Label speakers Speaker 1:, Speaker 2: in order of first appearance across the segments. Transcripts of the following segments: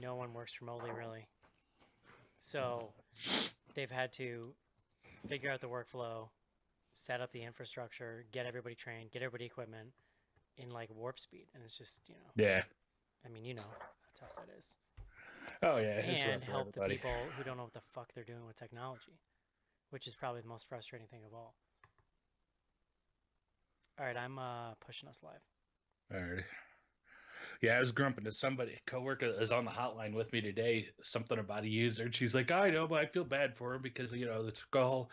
Speaker 1: no one works remotely really. So they've had to figure out the workflow, set up the infrastructure, get everybody trained, get everybody equipment in like warp speed. And it's just,
Speaker 2: Yeah.
Speaker 1: I mean, you know how tough that is.
Speaker 2: Oh yeah, it's rough
Speaker 1: And
Speaker 2: for
Speaker 1: help the
Speaker 2: everybody.
Speaker 1: people who don't know what the fuck they're doing with technology, which is probably the most frustrating thing of all. All right, I'm pushing us live.
Speaker 2: All right. Yeah, I was grumping to somebody, a coworker that was on the hotline with me today, something about a user, and she's like, "I know, but I feel bad for him because the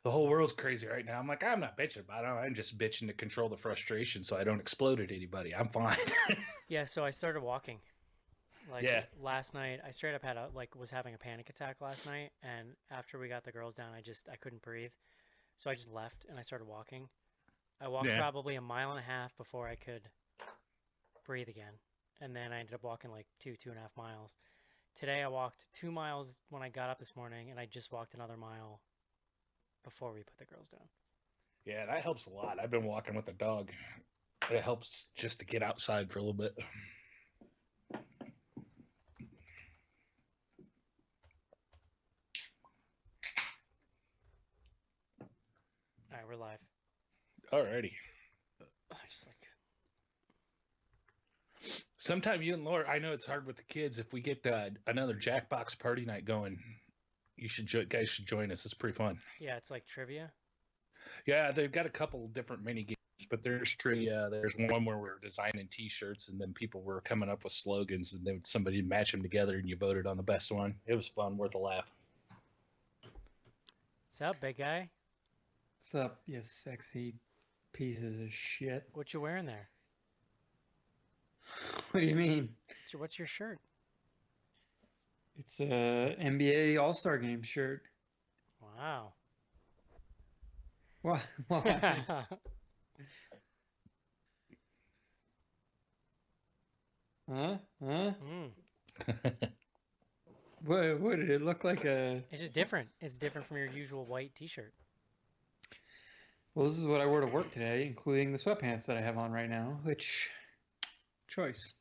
Speaker 2: whole world's crazy right now." I'm like, I'm not bitching about it. I'm just bitching to control the frustration so I don't explode at anybody. I'm fine.
Speaker 1: Yeah, so I started walking. Like
Speaker 2: Yeah.
Speaker 1: last night, I straight up was having a panic attack last night, and after we got the girls down, I couldn't breathe, so I just left and I started walking. I walked
Speaker 2: Yeah.
Speaker 1: probably a mile and a half before I could breathe again, and then I ended up walking like 2.5 miles. Today I walked 2 miles when I got up this morning, and I just walked another mile before we put the girls down.
Speaker 2: Yeah, that helps a lot. I've been walking with the dog. It helps just to get outside for a little bit.
Speaker 1: All right, we're live.
Speaker 2: Alrighty.
Speaker 1: Just like
Speaker 2: Sometime you and Laura, I know it's hard with the kids. If we get another Jackbox party night going, guys should join us. It's pretty fun.
Speaker 1: yeah, it's like trivia.
Speaker 2: Yeah, they've got a couple different mini games, but there's trivia. There's one where we're designing T-shirts, and then people were coming up with slogans, and then somebody match them together, and you voted on the best one. It was fun, worth a laugh.
Speaker 1: What's up, big guy?
Speaker 3: What's up, you sexy pieces of shit?
Speaker 1: What you wearing there?
Speaker 3: What do you mean?
Speaker 1: What's your shirt?
Speaker 3: It's a NBA All-Star Game shirt.
Speaker 1: Wow.
Speaker 3: Why? Why? Huh? Huh?
Speaker 1: Mm.
Speaker 3: What did it look like a...
Speaker 1: It's just different. It's different from your usual white t-shirt.
Speaker 3: Well, this is what I wore to work today, including the sweatpants that I have on right now, which... Choice.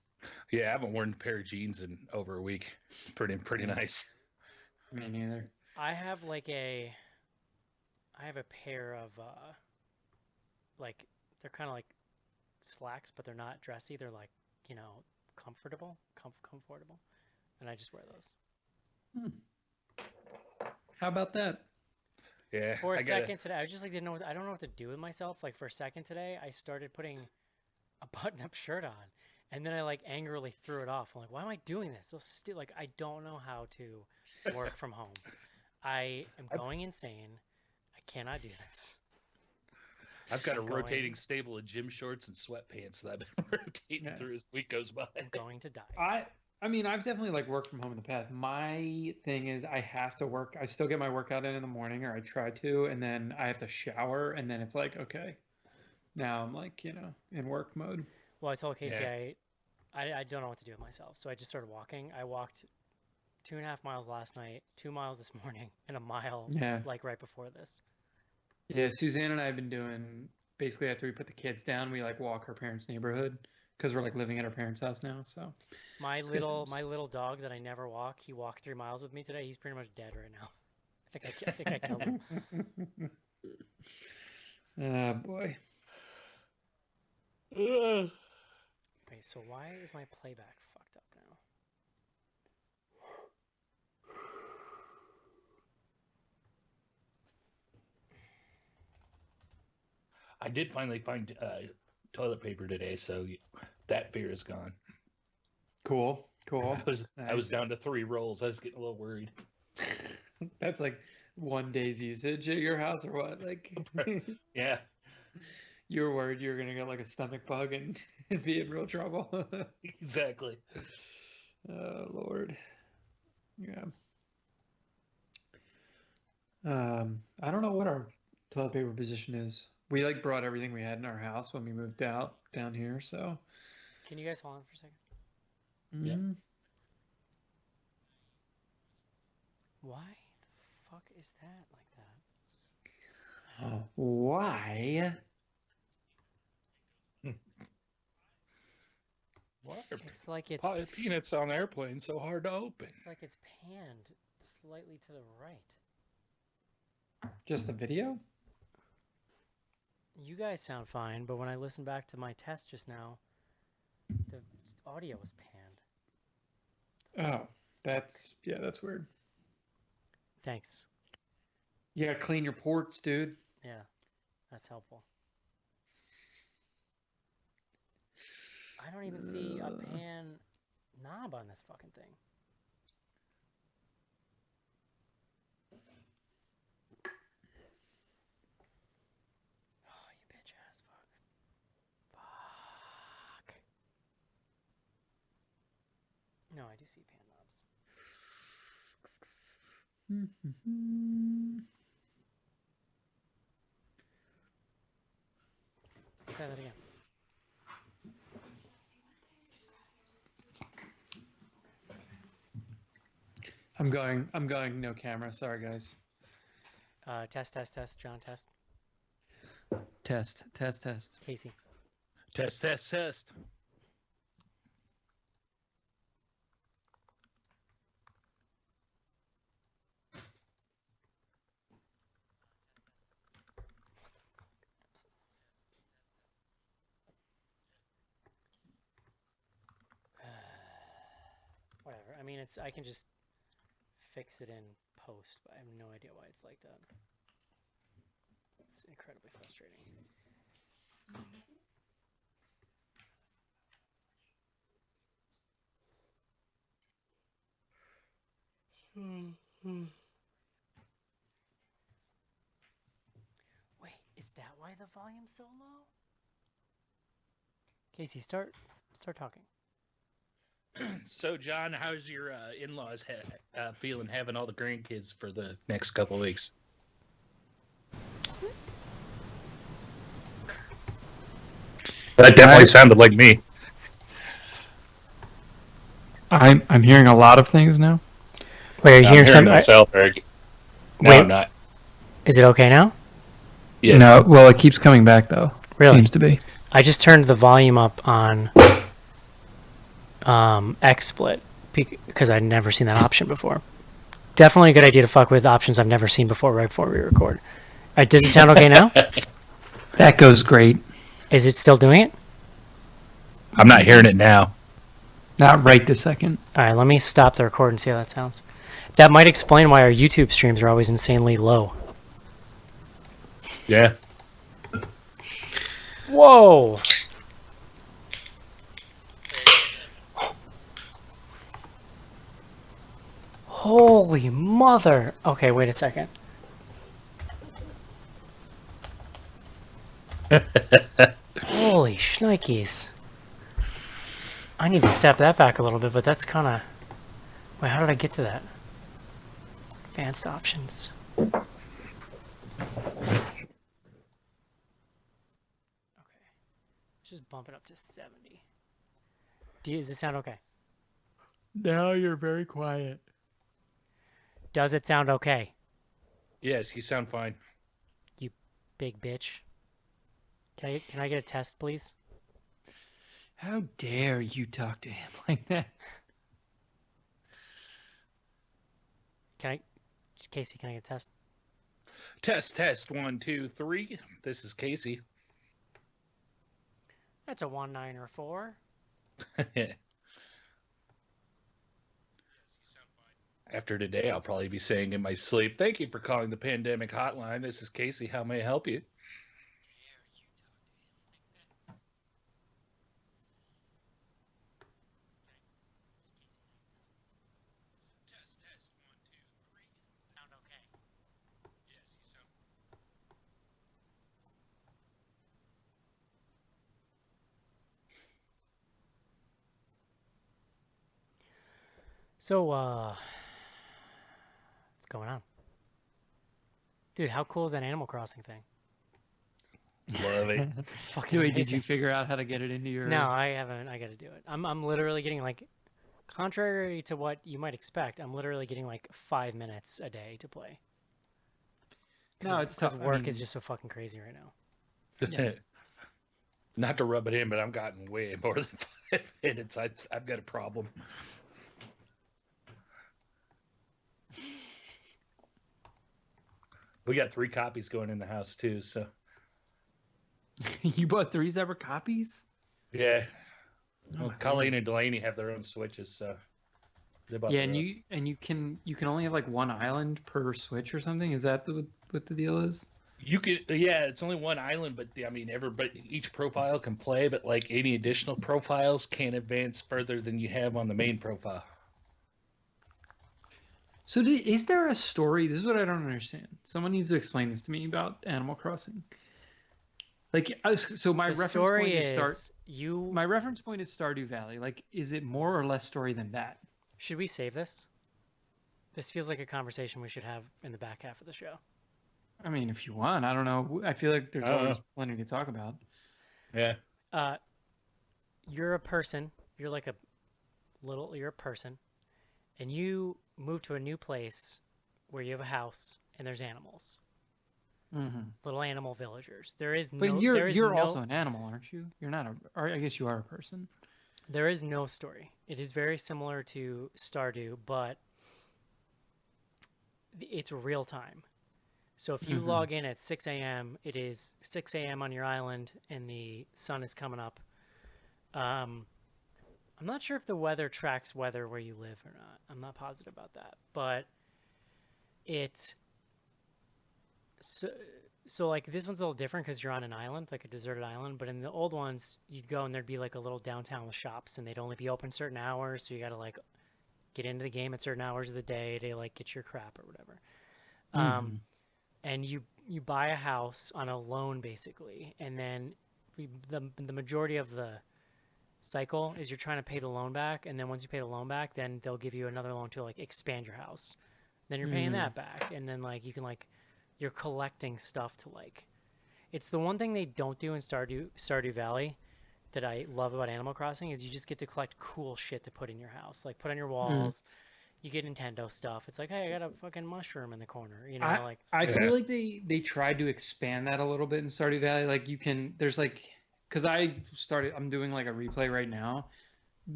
Speaker 2: Yeah, I haven't worn a pair of jeans in over a week. It's pretty nice.
Speaker 3: Me neither.
Speaker 1: I have a pair of like they're kind of like slacks, but they're not dressy. They're like, comfortable, comfortable. And I just wear those.
Speaker 3: How about that?
Speaker 2: Yeah.
Speaker 1: For a second today, I was just like, I don't know what to do with myself. Like for a second today, I started putting a button-up shirt on, and then I like angrily threw it off. I'm like, why am I doing this? So like, I don't know how to work from home. I am going insane. I cannot do this.
Speaker 2: I've got a rotating stable of gym shorts and sweatpants that I've been rotating through as the week goes by.
Speaker 1: I'm going to die.
Speaker 3: I mean, I've definitely like worked from home in the past. My thing is I have to work. I still get my workout in the morning, or I try to, and then I have to shower, and then it's like, okay, now I'm like, in work mode.
Speaker 1: Well, I told Casey I don't know what to do with myself, so I just started walking. I walked 2.5 miles last night, 2 miles this morning, and a mile like right before this.
Speaker 3: Yeah, Suzanne and I have been doing basically after we put the kids down, we like walk her parents' neighborhood because we're like living at our parents' house now. So
Speaker 1: my little dog that I never walk, he walked 3 miles with me today. He's pretty much dead right now. I think I killed him.
Speaker 3: Oh boy.
Speaker 1: Wait, so why is my playback fucked up now?
Speaker 2: I did finally find toilet paper today, so that fear is gone.
Speaker 3: Cool.
Speaker 2: I was down to 3 rolls. I was getting a little worried.
Speaker 3: That's like one day's usage at your house, or what? Like,
Speaker 2: yeah.
Speaker 3: You were worried you were gonna get like a stomach bug and be in real trouble.
Speaker 2: Exactly.
Speaker 3: Oh Lord. Yeah. I don't know what our toilet paper position is. We like brought everything we had in our house when we moved out down here, so.
Speaker 1: Can you guys hold on for a second?
Speaker 2: Yeah.
Speaker 1: Why the fuck is that like that?
Speaker 3: Why?
Speaker 2: Why are
Speaker 1: It's like it's
Speaker 2: peanuts on airplanes so hard to open?
Speaker 1: it's like it's panned slightly to the right.
Speaker 3: Just the video?
Speaker 1: You guys sound fine, but when I listened back to my test just now, the audio was panned.
Speaker 3: Oh, that's weird.
Speaker 1: Thanks.
Speaker 3: You gotta clean your ports, dude.
Speaker 1: Yeah, that's helpful. I don't even see a pan knob on this fucking thing. Oh, you bitch ass fuck. Fuck. No, I do see pan knobs. Try that again.
Speaker 3: I'm going no camera. Sorry, guys.
Speaker 1: Test, John, test.
Speaker 3: Test.
Speaker 1: Casey.
Speaker 2: Test.
Speaker 1: Whatever. I mean, I can just fix it in post, but I have no idea why it's like that. It's incredibly frustrating. Wait, is that why the volume's so low? Casey, start talking.
Speaker 2: So, John, how's your in-laws feeling having all the grandkids for the next couple of weeks? That definitely sounded like me.
Speaker 3: I'm hearing a lot of things now.
Speaker 1: Wait, are you hearing something?
Speaker 2: Myself, Eric. No,
Speaker 1: Wait.
Speaker 2: I'm not.
Speaker 1: Is it okay now?
Speaker 2: Yes.
Speaker 3: No, well, it keeps coming back though.
Speaker 1: Really?
Speaker 3: Seems to be.
Speaker 1: I just turned the volume up on XSplit because I'd never seen that option before. Definitely a good idea to fuck with options I've never seen before right before we record. Does it sound okay now?
Speaker 3: That goes great.
Speaker 1: Is it still doing it?
Speaker 2: I'm not hearing it now.
Speaker 3: Not right this second.
Speaker 1: All right, let me stop the record and see how that sounds. That might explain why our YouTube streams are always insanely low.
Speaker 2: Yeah.
Speaker 1: Whoa! Holy mother! Okay, wait a second. Holy shnikes. I need to step that back a little bit, but that's kind of... Wait, how did I get to that? Advanced options. Okay. Just bump it up to 70. Does it sound okay?
Speaker 3: Now you're very quiet.
Speaker 1: Does it sound okay?
Speaker 2: Yes, you sound fine.
Speaker 1: You big bitch. Can I get a test, please?
Speaker 3: How dare you talk to him like that?
Speaker 1: Casey, can I get a test?
Speaker 2: Test, 1, 2, 3. This is Casey.
Speaker 1: That's a 1, 9, or 4.
Speaker 2: After today, I'll probably be saying in my sleep, "Thank you for calling the pandemic hotline. This is Casey. How may I help you?"
Speaker 1: Sound okay? So, what's going on? Dude, how cool is that Animal Crossing thing?
Speaker 2: Love it.
Speaker 1: It's fucking
Speaker 3: Did you
Speaker 1: amazing.
Speaker 3: figure out how to get it into your...
Speaker 1: No, I haven't. I gotta do it. I'm literally getting like, contrary to what you might expect, I'm literally getting like 5 minutes a day to play.
Speaker 3: No, it's
Speaker 1: because
Speaker 3: tough.
Speaker 1: work is just so fucking crazy right now.
Speaker 3: Yeah.
Speaker 2: Not to rub it in, but I've gotten way more than and I've got a problem. We got 3 copies going in the house too, so
Speaker 3: You bought 3 separate copies?
Speaker 2: yeah.
Speaker 3: Oh,
Speaker 2: Well, Colleen and Delaney have their own Switches, so they bought
Speaker 3: yeah,
Speaker 2: their
Speaker 3: and
Speaker 2: own.
Speaker 3: you can only have like 1 island per Switch or something. Is that what the deal is?
Speaker 2: You could, yeah, it's only 1 island, but I mean, everybody, each profile can play, but like any additional profiles can't advance further than you have on the main profile.
Speaker 3: So is there a story? This is what I don't understand. Someone needs to explain this to me about Animal Crossing. Like, so my
Speaker 1: The
Speaker 3: reference
Speaker 1: story
Speaker 3: point
Speaker 1: is
Speaker 3: my reference point is Stardew Valley. Like, is it more or less story than that?
Speaker 1: Should we save this? This feels like a conversation we should have in the back half of the show.
Speaker 3: I mean, if you want, I don't know. I feel like there's always plenty to talk about.
Speaker 2: Yeah.
Speaker 1: You're a person. You're a person, and you move to a new place where you have a house and there's animals, little animal villagers. There is no.
Speaker 3: But you're also an animal, aren't you? You're not or I guess you are a person.
Speaker 1: There is no story. It is very similar to Stardew, but it's real time. So if you log in at 6 a.m., it is 6 a.m. on your island, and the sun is coming up. I'm not sure if the weather tracks weather where you live or not. I'm not positive about that, but so like this one's a little different because you're on an island, like a deserted island. But in the old ones, you'd go and there'd be like a little downtown with shops, and they'd only be open certain hours. So you got to like get into the game at certain hours of the day to like get your crap or whatever. And you buy a house on a loan basically, and then the majority of the cycle is you're trying to pay the loan back, and then once you pay the loan back, then they'll give you another loan to like expand your house. Then you're paying that back, and then like you can like you're collecting stuff to like. It's the one thing they don't do in Stardew Valley that I love about Animal Crossing is you just get to collect cool shit to put in your house, like put on your walls. You get Nintendo stuff. It's like, hey, I got a fucking mushroom in the corner. You know,
Speaker 3: I feel like they tried to expand that a little bit in Stardew Valley. Like there's like, because I'm doing like a replay right now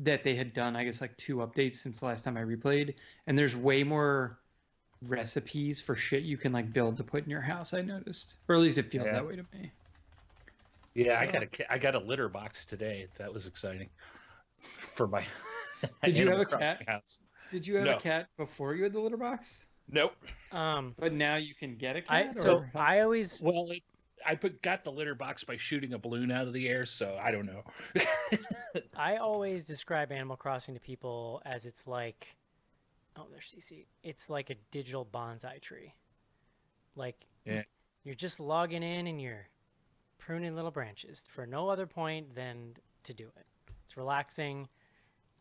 Speaker 3: that they had done, I guess like 2 updates since the last time I replayed, and there's way more recipes for shit you can like build to put in your house. I noticed, or at least it feels that way to me.
Speaker 2: Yeah, so, I got a litter box today. That was exciting for my.
Speaker 3: Did you have a cat?
Speaker 2: House.
Speaker 3: Did you have a cat before you had the litter box?
Speaker 2: Nope.
Speaker 3: But now you can get a cat.
Speaker 1: I always
Speaker 2: got the litter box by shooting a balloon out of the air, so I don't know.
Speaker 1: I always describe Animal Crossing to people as it's like, oh, there's CC. It's like a digital bonsai tree. Like you're just logging in and you're pruning little branches for no other point than to do it. It's relaxing.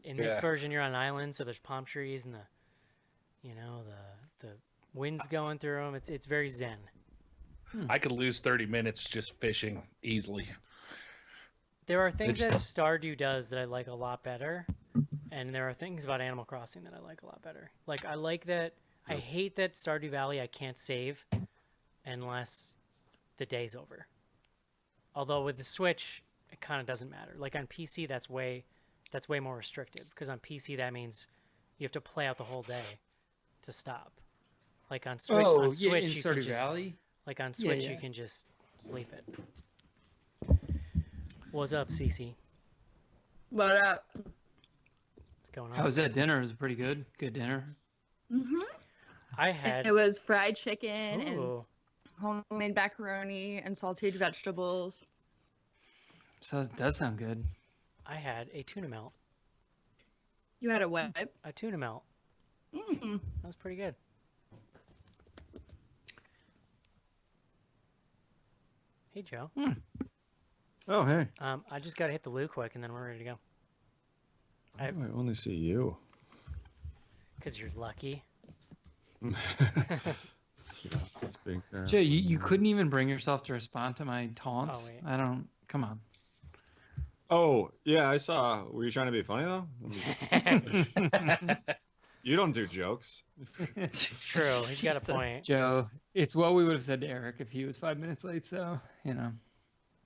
Speaker 1: In this version, you're on an island, so there's palm trees and the wind's going through them. It's very zen.
Speaker 2: I could lose 30 minutes just fishing easily.
Speaker 1: There are things that Stardew does that I like a lot better, and there are things about Animal Crossing that I like a lot better. Like I like that. I hate that Stardew Valley I can't save unless the day's over. Although with the Switch, it kind of doesn't matter. Like on PC, that's way more restrictive because on PC that means you have to play out the whole day to stop. Like on Switch, you can just
Speaker 3: Valley?
Speaker 1: Like on Switch, you can just sleep it. What's up, Cece?
Speaker 4: What up?
Speaker 1: What's going on?
Speaker 3: How was that dinner? It was pretty good. Good dinner.
Speaker 4: It was fried chicken and
Speaker 1: Ooh.
Speaker 4: homemade macaroni and sauteed vegetables.
Speaker 3: So it does sound good.
Speaker 1: I had a tuna melt.
Speaker 4: You had a what?
Speaker 1: A tuna melt. That was pretty good. Hey, Joe.
Speaker 5: Oh, hey.
Speaker 1: I just got to hit the loo quick, and then we're ready to go.
Speaker 5: I only see you.
Speaker 1: Because you're lucky.
Speaker 3: Jay, you couldn't even bring yourself to respond to my taunts?
Speaker 1: Oh, wait.
Speaker 3: I don't... Come on.
Speaker 5: Oh, yeah, I saw. Were you trying to be funny, though? You don't do jokes.
Speaker 1: It's true. He's got a point.
Speaker 3: Joe, it's what we would have said to Eric if he was 5 minutes late, so, you know.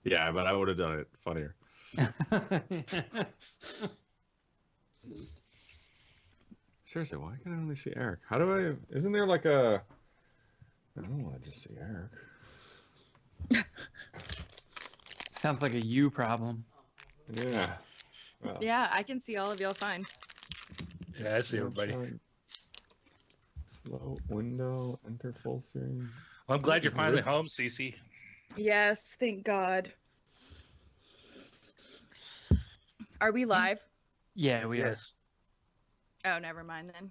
Speaker 5: Yeah, but I would have done it funnier. Seriously, why can I only see Eric? How do I? Isn't there like a? I don't want to just see Eric.
Speaker 3: Sounds like a you problem.
Speaker 5: Yeah. Well,
Speaker 4: Yeah, I can see all of y'all fine.
Speaker 2: Yeah, I see everybody.
Speaker 5: Low window, enter full screen.
Speaker 2: Well, I'm glad you're finally home, Cece.
Speaker 4: Yes, thank God. Are we live?
Speaker 3: Yeah, we are.
Speaker 2: Yes.
Speaker 4: Oh, never mind then.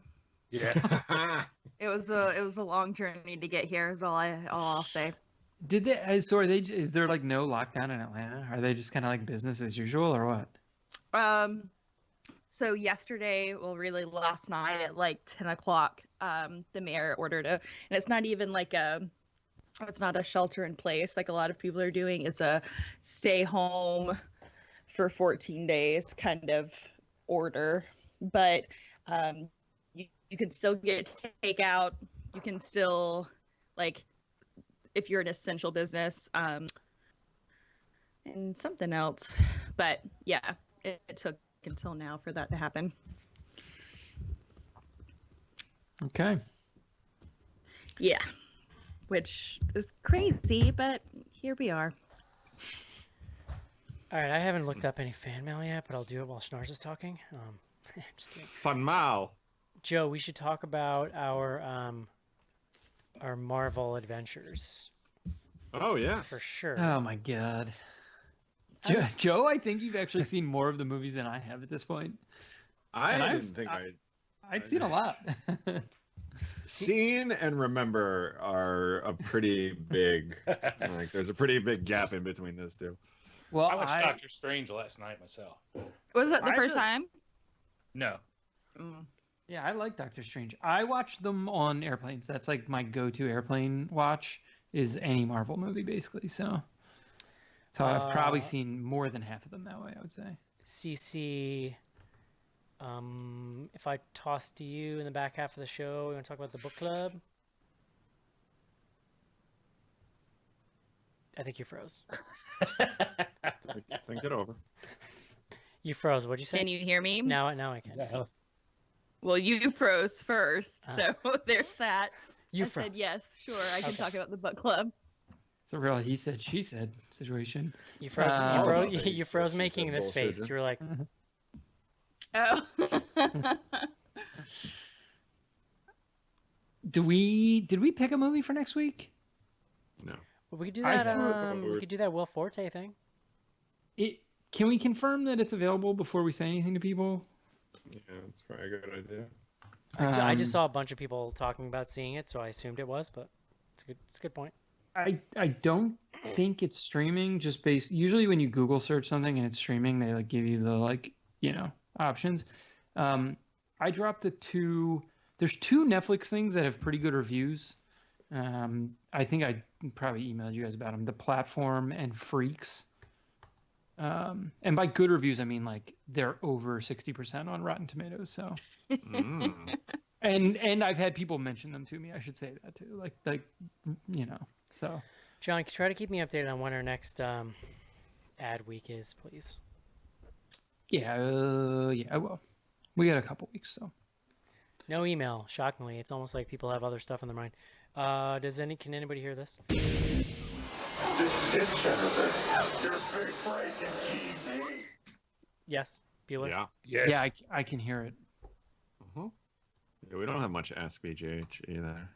Speaker 2: Yeah.
Speaker 4: It was a long journey to get here. Is all I'll say.
Speaker 3: Did they? So are they? Is there like no lockdown in Atlanta? Are they just kind of like business as usual, or what?
Speaker 4: So yesterday, well, really last night at like 10 o'clock, the mayor ordered and it's not even like it's not a shelter in place like a lot of people are doing. It's a stay home for 14 days kind of order. But you can still get takeout. You can still, like, if you're an essential business, and something else. But yeah, it took until now for that to happen.
Speaker 3: Okay.
Speaker 4: Yeah, which is crazy, but here we are.
Speaker 1: All right, I haven't looked up any fan mail yet, but I'll do it while Schnars is talking. Just kidding.
Speaker 5: Fun Mao.
Speaker 1: Joe, we should talk about our Marvel adventures
Speaker 5: Oh yeah.
Speaker 1: for sure.
Speaker 3: Oh my God. Joe, I think you've actually seen more of the movies than I have at this point. And
Speaker 5: I didn't think
Speaker 3: I'd seen a lot.
Speaker 5: Seen and remember are a pretty big. Like, there's a pretty big gap in between those two.
Speaker 3: Well,
Speaker 2: I watched Doctor Strange last night myself.
Speaker 4: Was that the
Speaker 3: I
Speaker 4: first
Speaker 3: really-
Speaker 4: time?
Speaker 2: No.
Speaker 3: Yeah, I like Doctor Strange. I watch them on airplanes. That's like my go-to airplane watch is any Marvel movie, basically. So I've probably seen more than half of them that way, I would say.
Speaker 1: CC, if I toss to you in the back half of the show, you want to talk about the book club? I think you froze.
Speaker 5: Think it over.
Speaker 1: You froze. What'd you say?
Speaker 4: Can you hear me?
Speaker 1: Now I can.
Speaker 2: Yeah.
Speaker 4: Well, you froze first, so there's that.
Speaker 1: You
Speaker 4: I
Speaker 1: froze.
Speaker 4: said yes, sure. I can
Speaker 1: Okay.
Speaker 4: talk about the book club.
Speaker 3: It's a real he said, she said situation.
Speaker 1: You froze.
Speaker 3: All
Speaker 5: about
Speaker 1: You
Speaker 5: that,
Speaker 1: you
Speaker 5: you
Speaker 1: froze
Speaker 5: said-
Speaker 1: making
Speaker 5: you
Speaker 1: this
Speaker 5: said
Speaker 1: face.
Speaker 5: bullshit,
Speaker 1: You were like,
Speaker 4: Oh.
Speaker 3: Did we pick a movie for next week?
Speaker 5: No.
Speaker 1: well, we could do
Speaker 3: I
Speaker 1: that.
Speaker 3: threw
Speaker 1: We could do that Will Forte thing.
Speaker 3: Can we confirm that it's available before we say anything to people?
Speaker 5: Yeah, that's probably a good idea.
Speaker 1: I just saw a bunch of people talking about seeing it, so I assumed it was. But it's a good point.
Speaker 3: I don't think it's streaming. Just based. Usually, when you Google search something and it's streaming, they like give you the options. I dropped the two. There's two Netflix things that have pretty good reviews. I think I probably emailed you guys about them. The Platform and Freaks. And by good reviews, I mean like they're over 60% on Rotten Tomatoes. So, and I've had people mention them to me. I should say that too. Like So
Speaker 1: John, can you try to keep me updated on when our next ad week is, please?
Speaker 3: yeah, I will. We got a couple weeks, so.
Speaker 1: No email. Shockingly, it's almost like people have other stuff in their mind. Can anybody hear this?
Speaker 6: This is it, Jennifer. Your big break in TV.
Speaker 1: Yes, Bueller.
Speaker 5: Yeah.
Speaker 2: Yes.
Speaker 3: Yeah, I can hear it.
Speaker 5: Yeah, we don't have much Ask BGH either.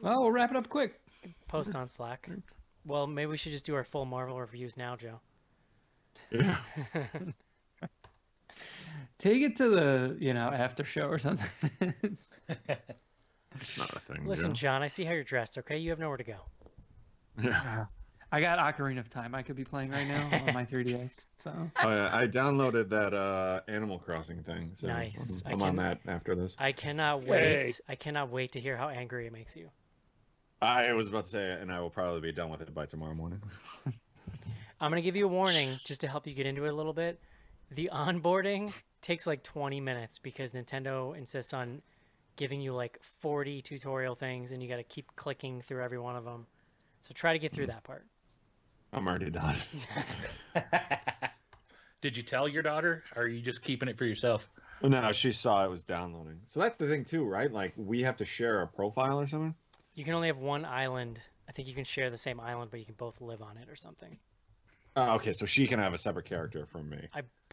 Speaker 3: Well, we'll wrap it up quick.
Speaker 1: Post on Slack. Well, maybe we should just do our full Marvel reviews now, Joe.
Speaker 5: Yeah.
Speaker 3: Take it to the after show or something.
Speaker 5: It's not a thing.
Speaker 1: Listen,
Speaker 5: Joe.
Speaker 1: John, I see how you're dressed. Okay, you have nowhere to go.
Speaker 5: Yeah.
Speaker 3: I got Ocarina of Time I could be playing right now on my 3DS. So
Speaker 5: Oh, yeah, I downloaded that Animal Crossing thing. So
Speaker 1: Nice.
Speaker 5: I'm on that after this.
Speaker 1: I cannot
Speaker 2: Yay.
Speaker 1: wait. I cannot wait to hear how angry it makes you.
Speaker 5: I was about to say it, and I will probably be done with it by tomorrow morning.
Speaker 1: I'm gonna give you a warning just to help you get into it a little bit. The onboarding takes like 20 minutes because Nintendo insists on giving you like 40 tutorial things, and you got to keep clicking through every one of them. So try to get through that part.
Speaker 5: I'm already done.
Speaker 2: Did you tell your daughter, or are you just keeping it for yourself?
Speaker 5: No, she saw it was downloading. So that's the thing too, right? Like we have to share a profile or something.
Speaker 1: You can only have one island. I think you can share the same island, but you can both live on it or something.
Speaker 5: Oh, okay, so she can have a separate character from me.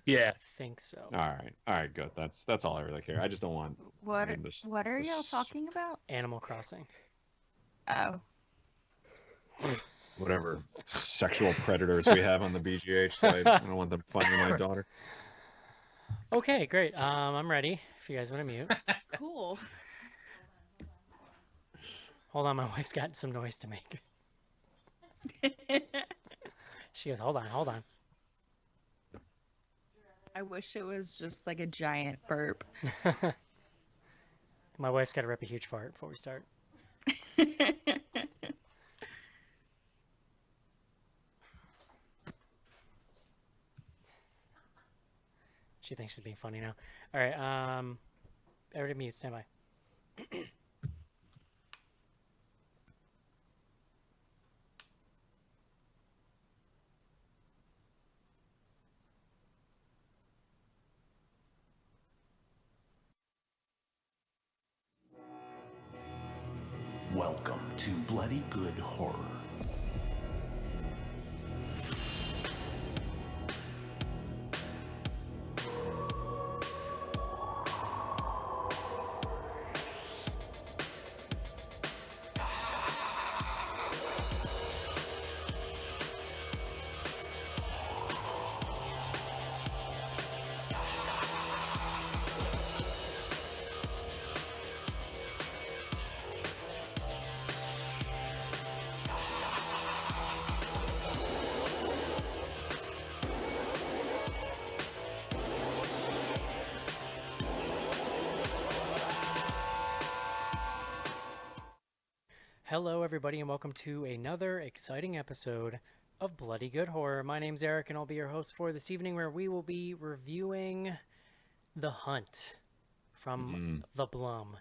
Speaker 2: Yeah.
Speaker 1: I think so.
Speaker 5: All right, good. That's all I really care. I just don't want
Speaker 4: What
Speaker 5: this.
Speaker 4: what are y'all
Speaker 5: this-
Speaker 4: talking about?
Speaker 1: Animal Crossing.
Speaker 4: Oh.
Speaker 5: Whatever sexual predators we have on the BGH side. I don't want them finding my daughter.
Speaker 1: Okay, great. I'm ready. If you guys want to mute.
Speaker 4: Cool.
Speaker 1: Hold on, my wife's got some noise to make. She goes, hold on.
Speaker 4: I wish it was just like a giant burp.
Speaker 1: My wife's got to rip a huge fart before we start. She thinks she's being funny now. All right, everybody mute, stand by.
Speaker 7: Welcome to Bloody Good Horror.
Speaker 1: Hello, everybody, and welcome to another exciting episode of Bloody Good Horror. My name's Eric, and I'll be your host for this evening, where we will be reviewing The Hunt from the Blum.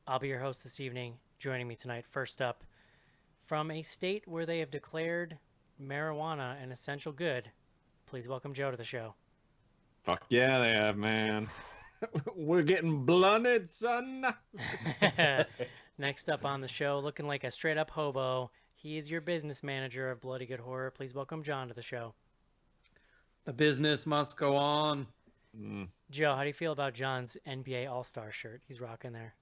Speaker 1: I'll be your host this evening. Joining me tonight, first up, from a state where they have declared marijuana an essential good, please welcome Joe to the show.
Speaker 5: Fuck yeah, they have, man. We're getting blunted, son.
Speaker 1: Next up on the show, looking like a straight-up hobo, he is your business manager of Bloody Good Horror. Please welcome John to the show.
Speaker 3: The business must go on.
Speaker 1: Joe, how do you feel about John's NBA All-Star shirt he's rocking there?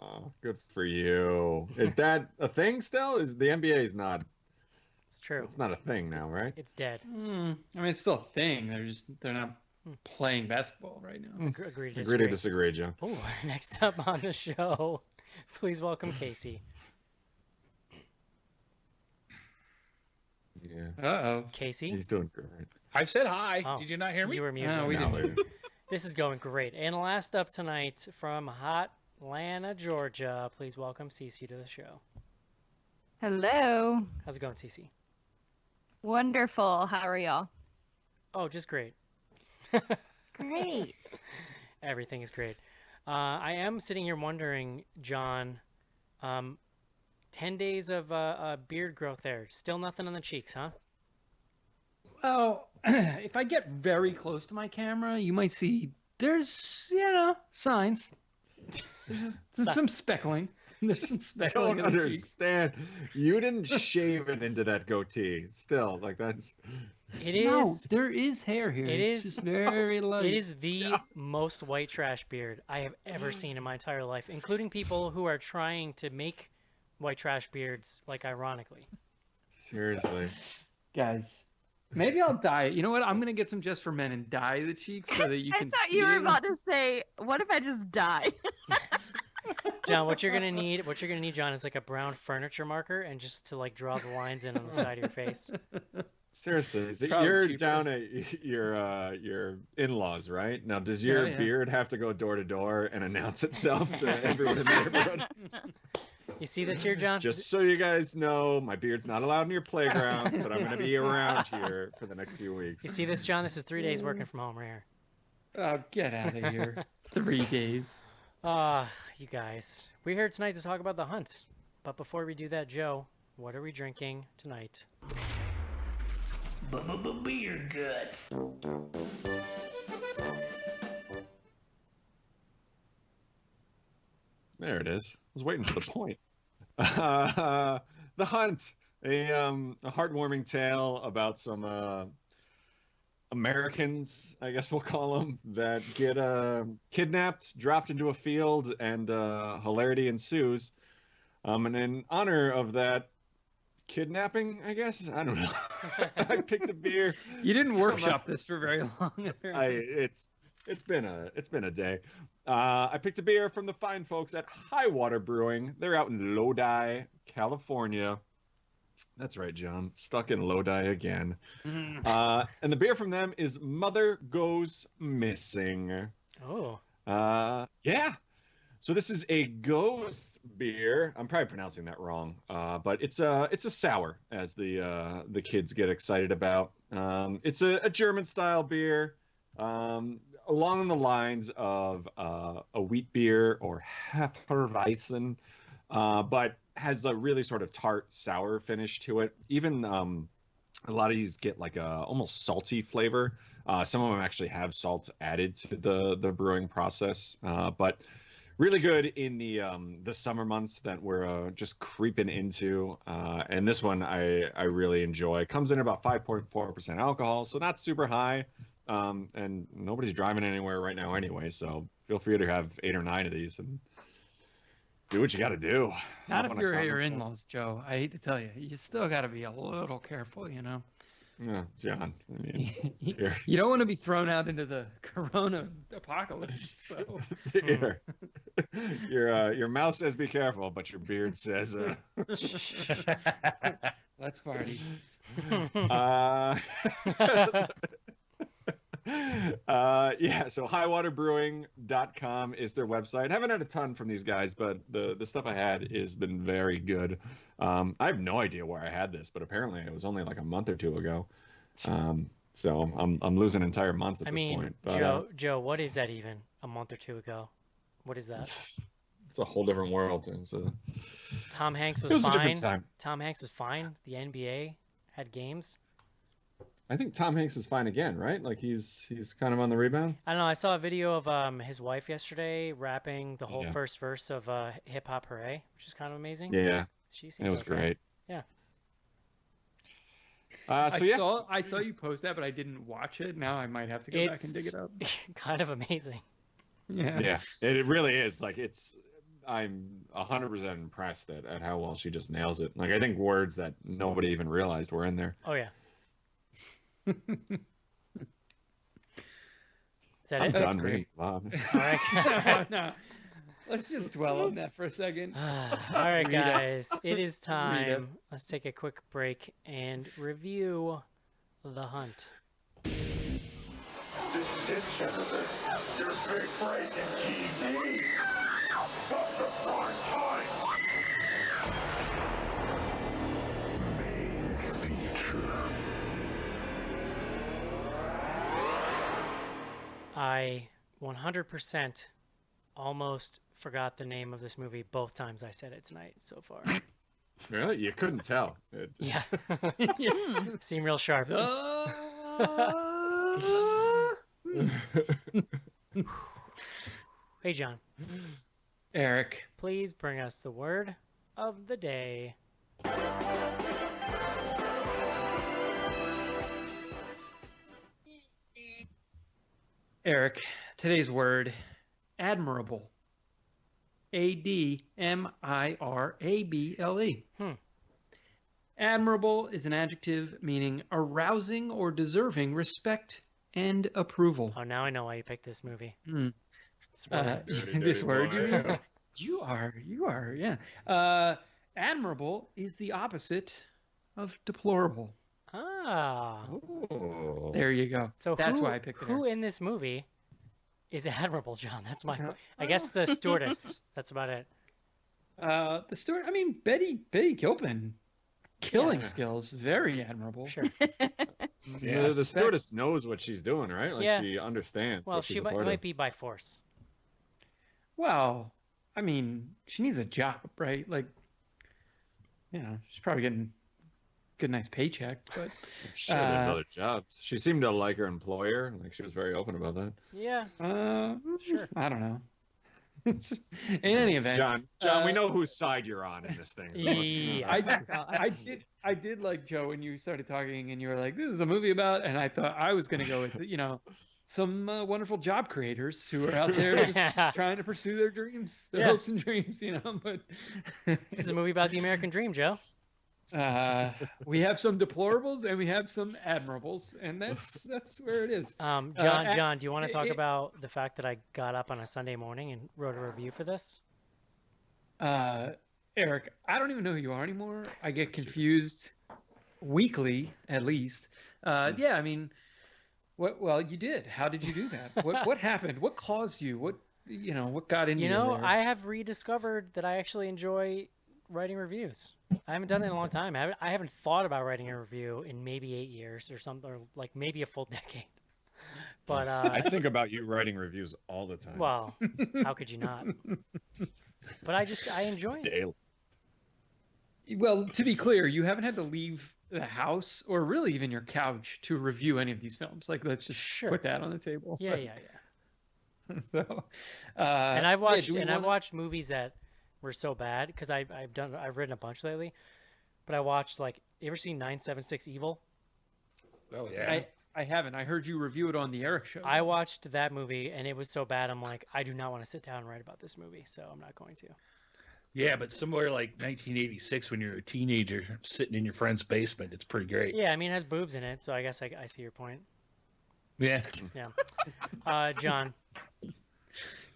Speaker 5: Oh, good for you. Is that a thing still? Is the NBA is not?
Speaker 1: It's true.
Speaker 5: It's not a thing now, right?
Speaker 1: It's dead.
Speaker 3: I mean, it's still a thing. They're not playing basketball right now.
Speaker 1: Agree to
Speaker 5: Agree to disagree, Joe.
Speaker 1: Oh, next up on the show, please welcome Casey.
Speaker 5: Yeah,
Speaker 3: Uh-oh.
Speaker 1: Casey,
Speaker 5: he's doing great.
Speaker 2: I said hi.
Speaker 1: Oh,
Speaker 2: Did you not hear me?
Speaker 1: you were muted.
Speaker 3: No, we
Speaker 5: No,
Speaker 3: didn't.
Speaker 1: This is going great. And last up tonight from Hot Atlanta, Georgia, please welcome Cece to the show.
Speaker 4: Hello.
Speaker 1: How's it going, Cece?
Speaker 4: Wonderful. How are y'all?
Speaker 1: Oh, just great.
Speaker 4: Great.
Speaker 1: Everything is great. I am sitting here wondering, John, 10 days of beard growth there. Still nothing on the cheeks, huh?
Speaker 3: Well, if I get very close to my camera, you might see there's, signs. There's some speckling. There's some
Speaker 5: I
Speaker 3: speckling
Speaker 5: don't
Speaker 3: on the cheek.
Speaker 5: understand. You didn't shave it into that goatee. Still, like that's.
Speaker 1: It is.
Speaker 3: No, there is hair here.
Speaker 1: It
Speaker 3: It's
Speaker 1: is-
Speaker 3: just very light.
Speaker 1: It is the most white trash beard I have ever seen in my entire life, including people who are trying to make white trash beards, like ironically.
Speaker 5: Seriously.
Speaker 3: Guys, maybe I'll dye it. You know what? I'm gonna get some Just for Men and dye the cheeks so that you
Speaker 4: I
Speaker 3: can.
Speaker 4: thought
Speaker 3: see
Speaker 4: you were
Speaker 3: it.
Speaker 4: about to say, what if I just die?
Speaker 1: John, what you're gonna need, John, is like a brown furniture marker and just to like draw the lines in on the side of your face.
Speaker 5: Seriously, so
Speaker 3: Probably
Speaker 5: you're
Speaker 3: cheaper.
Speaker 5: down at your in-laws, right? Now, does your
Speaker 3: Yeah.
Speaker 5: beard have to go door to door and announce itself to everyone in the neighborhood?
Speaker 1: You see this here, John?
Speaker 5: Just so you guys know, my beard's not allowed in your playgrounds, but I'm going to be around here for the next few weeks.
Speaker 1: You see this, John? This is 3 days working from home right here.
Speaker 3: Oh, get out of here. 3 days.
Speaker 1: You guys. We're here tonight to talk about The Hunt. But before we do that, Joe, what are we drinking tonight?
Speaker 7: Beer guts.
Speaker 5: There it is. I was waiting for the point. The Hunt, a heartwarming tale about some Americans, I guess we'll call them, that get kidnapped, dropped into a field, and hilarity ensues. And in honor of that kidnapping, I guess, I don't know. I picked a beer.
Speaker 3: You didn't workshop this for very long.
Speaker 5: It's been a day. I picked a beer from the fine folks at Highwater Brewing. They're out in Lodi, California. That's right, John. Stuck in Lodi again. And the beer from them is Mother Goes Missing.
Speaker 1: Oh.
Speaker 5: Yeah. So this is a ghost beer. I'm probably pronouncing that wrong, but it's a sour, as the kids get excited about. It's a German style beer, along the lines of a wheat beer or Hefeweizen, but has a really sort of tart sour finish to it. Even a lot of these get like a almost salty flavor. Some of them actually have salt added to the brewing process, but really good in the summer months that we're just creeping into. And this one I really enjoy. Comes in about 5.4% alcohol, so not super high. And nobody's driving anywhere right now anyway, so feel free to have 8 or 9 of these and do what you got to do.
Speaker 3: Not
Speaker 5: Hop
Speaker 3: if
Speaker 5: on a
Speaker 3: you're at
Speaker 5: conference
Speaker 3: your
Speaker 5: call.
Speaker 3: in-laws, Joe. I hate to tell you. You still got to be a little careful, you know?
Speaker 5: Yeah, John. I mean, here.
Speaker 3: You don't want to be thrown out into the corona apocalypse. So.
Speaker 5: Here. Your mouth says be careful, but your beard says
Speaker 3: Let's party.
Speaker 5: Yeah, so highwaterbrewing.com is their website. Haven't had a ton from these guys, but the stuff I had has been very good. I have no idea where I had this, but apparently it was only like a month or two ago. So I'm losing an entire month at this point. But,
Speaker 1: Joe, what is that even? A month or two ago? What is that?
Speaker 5: It's a whole different world.
Speaker 1: Tom Hanks
Speaker 5: It
Speaker 1: was
Speaker 5: was a
Speaker 1: fine.
Speaker 5: different time.
Speaker 1: Tom Hanks was fine. The NBA had games.
Speaker 5: I think Tom Hanks is fine again, right? Like he's kind of on the rebound.
Speaker 1: I don't know. I saw a video of his wife yesterday rapping the whole
Speaker 5: Yeah.
Speaker 1: first verse of Hip Hop Hooray, which is kind of amazing.
Speaker 5: Yeah,
Speaker 1: She seems
Speaker 5: it was
Speaker 1: okay.
Speaker 5: great.
Speaker 1: Yeah.
Speaker 3: I saw you post that, but I didn't watch it. Now I might have to go back and dig it up.
Speaker 1: Kind of amazing.
Speaker 3: Yeah.
Speaker 5: Yeah, it really is. Like I'm 100% impressed at how well she just nails it. Like I think words that nobody even realized were in there.
Speaker 1: Oh yeah. Is that
Speaker 5: I'm
Speaker 1: it?
Speaker 3: That's
Speaker 5: done
Speaker 3: great.
Speaker 5: reading. Bob.
Speaker 1: All right.
Speaker 3: No. Let's just dwell on that for a second.
Speaker 1: All right,
Speaker 3: Read it.
Speaker 1: guys. It is
Speaker 3: Read it.
Speaker 1: time. Let's take a quick break and review The Hunt.
Speaker 6: This is it, Senator. Your big breaking TV. Of the prime time. Main feature.
Speaker 1: I 100% almost forgot the name of this movie both times I said it tonight so far.
Speaker 5: Really? You couldn't tell.
Speaker 1: Yeah. Seem real sharp. Hey, John,
Speaker 3: Eric.
Speaker 1: please bring us the word of the day.
Speaker 3: Eric, today's word, admirable. ADMIRABLE. Admirable is an adjective meaning arousing or deserving respect and approval.
Speaker 1: Oh, now I know why you picked this movie.
Speaker 3: Hmm.
Speaker 1: This word.
Speaker 3: This word, you are, yeah. Admirable is the opposite of deplorable.
Speaker 1: Ah.
Speaker 5: Oh.
Speaker 3: There you go.
Speaker 1: So
Speaker 3: that's
Speaker 1: who,
Speaker 3: why I picked it.
Speaker 1: who in this movie is admirable, John? That's my. I guess the stewardess. That's about it.
Speaker 3: The story. I mean, Betty Gilpin, killing
Speaker 5: Yeah.
Speaker 3: skills, very admirable.
Speaker 1: Sure.
Speaker 5: Yeah, the stewardess knows what she's doing, right? Like
Speaker 1: Yeah.
Speaker 5: she understands.
Speaker 1: Well,
Speaker 5: what she's
Speaker 1: she
Speaker 5: a
Speaker 1: might,
Speaker 5: part
Speaker 1: might
Speaker 5: of.
Speaker 1: be by force.
Speaker 3: Well, I mean, she needs a job, right? Like, you know, she's probably getting good, nice paycheck. But
Speaker 5: I'm sure there's
Speaker 3: Uh,
Speaker 5: other jobs. She seemed to like her employer. Like she was very open about that.
Speaker 1: Yeah, sure.
Speaker 3: I don't know. In any event,
Speaker 5: John, we
Speaker 3: uh,
Speaker 5: know whose side you're on in this thing. So let's,
Speaker 1: Yeah.
Speaker 3: I did like, Joe, when you started talking and you were like, "This is a movie about," and I thought I was going to go with, some wonderful job creators who are out there just trying to pursue their dreams, their
Speaker 1: Yeah.
Speaker 3: hopes and dreams, But
Speaker 1: This is a movie about the American dream, Joe.
Speaker 3: we have some deplorables and we have some admirables, and that's where it is.
Speaker 1: John, do you want to talk
Speaker 3: it-
Speaker 1: about the fact that I got up on a Sunday morning and wrote a review for this?
Speaker 3: Eric, I don't even know who you are anymore. I get confused weekly, at least. Yeah, I mean, what? Well, you did. How did you do that? What happened? What caused you? What got into you? There?
Speaker 1: I have rediscovered that I actually enjoy writing reviews. I haven't done it in a long time. I haven't thought about writing a review in maybe 8 years or something, or like maybe a full decade. But
Speaker 5: I think about you writing reviews all the time.
Speaker 1: well, how could you not? But I enjoy it.
Speaker 5: Daily.
Speaker 3: Well, to be clear, you haven't had to leave the house or really even your couch to review any of these films. Like, let's just
Speaker 1: Sure.
Speaker 3: put that on the table.
Speaker 1: Yeah.
Speaker 3: So,
Speaker 1: And I've watched
Speaker 3: do we
Speaker 1: I've
Speaker 3: wanna-
Speaker 1: watched movies that were so bad because I've written a bunch lately. But I watched, like, you ever seen 976 Evil?
Speaker 2: Oh yeah.
Speaker 3: I haven't. I heard you review it on the Eric show.
Speaker 1: I watched that movie and it was so bad. I'm like, I do not want to sit down and write about this movie, so I'm not going to.
Speaker 2: Yeah, but somewhere like 1986, when you're a teenager sitting in your friend's basement, it's pretty great.
Speaker 1: Yeah, I mean, it has boobs in it, so I guess I see your point.
Speaker 2: Yeah.
Speaker 1: Yeah. John,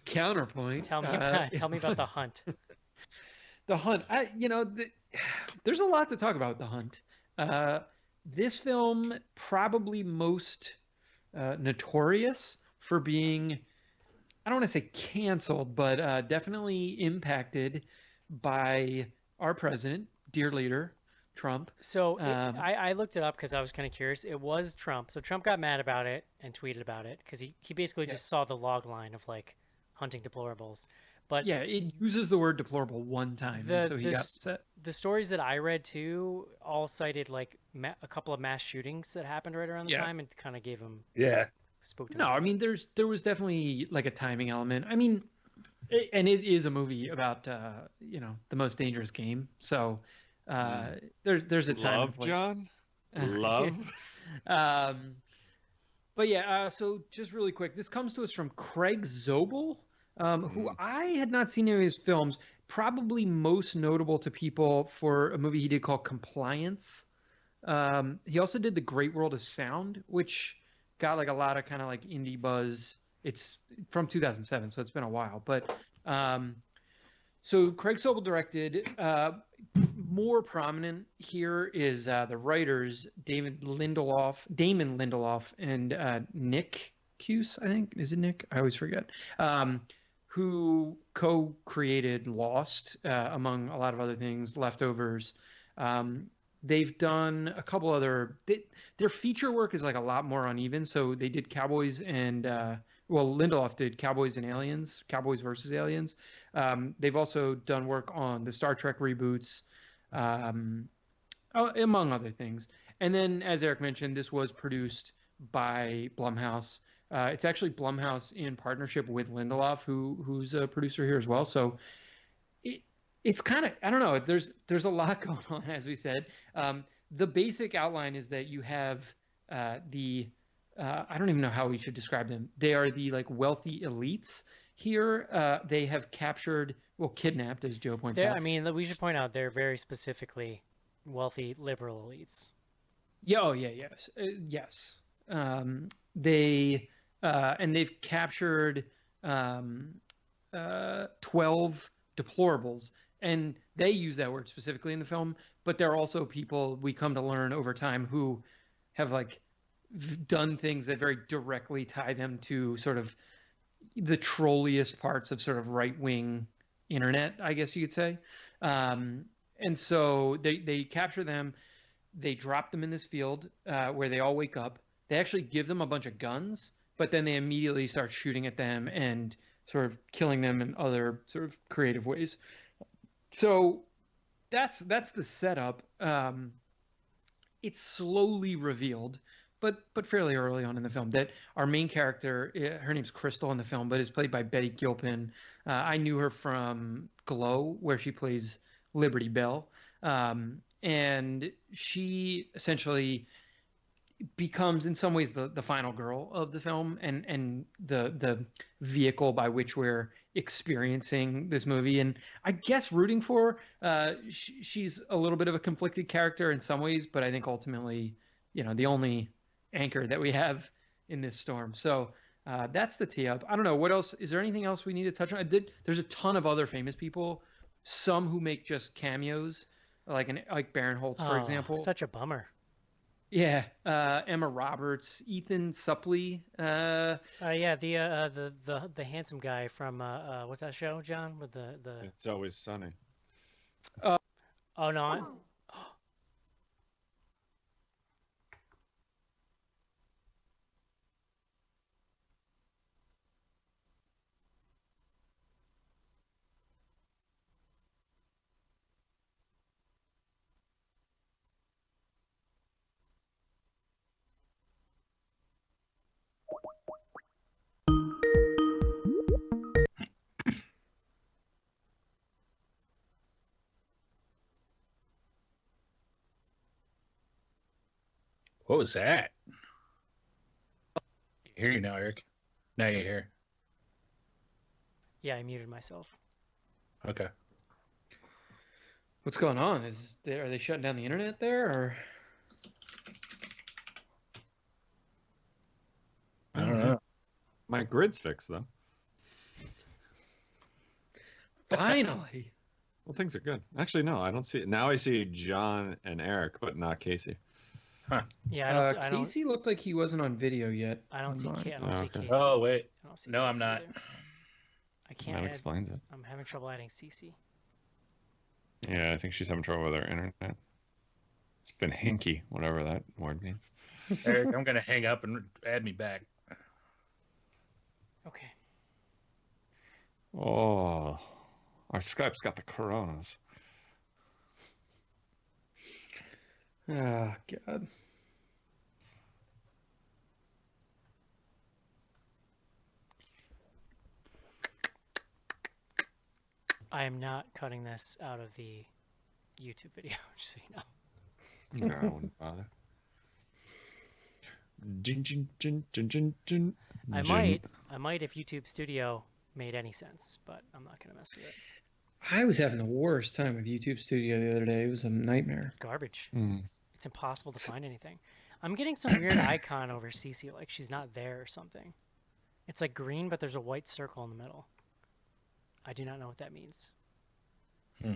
Speaker 3: Counterpoint.
Speaker 1: tell me about The Hunt.
Speaker 3: The Hunt. There's a lot to talk about with The Hunt. This film probably most notorious for being, I don't want to say canceled, but definitely impacted by our president, dear leader, Trump.
Speaker 1: So I looked it up because I was kind of curious. It was Trump. So Trump got mad about it and tweeted about it because he basically just saw the log line of, like, hunting deplorables. But
Speaker 3: Yeah, it uses the word deplorable one time, and so he got upset.
Speaker 1: the stories that I read too all cited, like, a couple of mass shootings that happened right around the
Speaker 3: Yeah.
Speaker 1: time and kind of gave him
Speaker 2: Yeah.
Speaker 1: spooked him.
Speaker 3: No, I mean, there was definitely like a timing element. I mean, and it is a movie about the most dangerous game. So there's a time and
Speaker 5: Love,
Speaker 3: place.
Speaker 5: John? Love?
Speaker 3: But yeah, so just really quick, this comes to us from Craig Zobel, who I had not seen any of his films. Probably most notable to people for a movie he did called Compliance. He also did The Great World of Sound, which got like a lot of kind of like indie buzz. It's from 2007, so it's been a while. But so Craig Sobel directed. More prominent here is the writers Damon Lindelof, and Nick Cuse, I think. Is it Nick? I always forget. Who co-created Lost, among a lot of other things, Leftovers. They've done a couple other. Their feature work is like a lot more uneven. So they did Cowboys and Lindelof did Cowboys and Aliens, Cowboys versus Aliens. They've also done work on the Star Trek reboots, among other things. And then, as Eric mentioned, this was produced by Blumhouse. It's actually Blumhouse in partnership with Lindelof, who's a producer here as well. So it's kind of, I don't know. There's a lot going on, as we said. The basic outline is that you have I don't even know how we should describe them. They are the like wealthy elites here. They have kidnapped, as Joe points out.
Speaker 1: I mean, we should point out they're very specifically wealthy liberal elites.
Speaker 3: Yeah. Oh, yeah. Yes. Yes. They've captured 12 deplorables, and they use that word specifically in the film. But they're also people we come to learn over time who have like done things that very directly tie them to sort of the trolliest parts of sort of right-wing internet, I guess you could say. And so they capture them. They drop them in this field where they all wake up. They actually give them a bunch of guns, but then they immediately start shooting at them and sort of killing them in other sort of creative ways. So that's the setup. it's slowly revealed, but fairly early on in the film, that our main character, her name's Crystal in the film, but is played by Betty Gilpin. I knew her from Glow, where she plays Liberty Bell, and she essentially becomes in some ways the final girl of the film, and the vehicle by which we're experiencing this movie, and I guess rooting for her. She's a little bit of a conflicted character in some ways, but I think ultimately, the only anchor that we have in this storm. So that's the tee up. I don't know what else. Is there anything else we need to touch on? There's a ton of other famous people, some who make just cameos, like Baron Holtz, for example.
Speaker 1: Such a bummer.
Speaker 3: Yeah, Emma Roberts, Ethan Suplee.
Speaker 1: Yeah, the handsome guy from what's that show, John? With the
Speaker 5: It's Always Sunny.
Speaker 1: Oh no.
Speaker 2: What was that? I hear you now, Eric. Now you hear.
Speaker 1: Yeah, I muted myself.
Speaker 2: Okay.
Speaker 3: What's going on? Are they shutting down the internet there, or?
Speaker 2: I don't know.
Speaker 5: My grid's fixed though.
Speaker 3: Finally.
Speaker 5: Well, things are good. Actually, no, I don't see it. Now I see John and Eric, but not Casey.
Speaker 2: Huh.
Speaker 1: Yeah, I don't.
Speaker 3: Casey looked like he wasn't on video yet.
Speaker 1: I don't see.
Speaker 3: online.
Speaker 1: I don't see
Speaker 5: Okay.
Speaker 1: Casey.
Speaker 2: Oh wait.
Speaker 1: I don't see
Speaker 2: No, I'm
Speaker 1: Casey
Speaker 2: not.
Speaker 1: either. I can't.
Speaker 5: That
Speaker 1: add-
Speaker 5: explains it.
Speaker 1: I'm having trouble adding CC.
Speaker 5: Yeah, I think she's having trouble with her internet. It's been hinky, whatever that word means.
Speaker 2: Eric, I'm gonna hang up and add me back.
Speaker 1: Okay.
Speaker 5: Oh, our Skype's got the coronas.
Speaker 3: Oh, God.
Speaker 1: I am not cutting this out of the YouTube video, just so you know.
Speaker 5: No, I wouldn't bother. Jin, jin, jin, jin, jin, jin,
Speaker 1: I
Speaker 5: jin.
Speaker 1: might if YouTube Studio made any sense, but I'm not gonna mess with it.
Speaker 3: I was having the worst time with YouTube Studio the other day. It was a nightmare.
Speaker 1: It's garbage.
Speaker 5: Mm.
Speaker 1: It's impossible to find anything. I'm getting some weird icon over CC, like she's not there or something. It's like green, but there's a white circle in the middle. I do not know what that means.
Speaker 2: Hmm.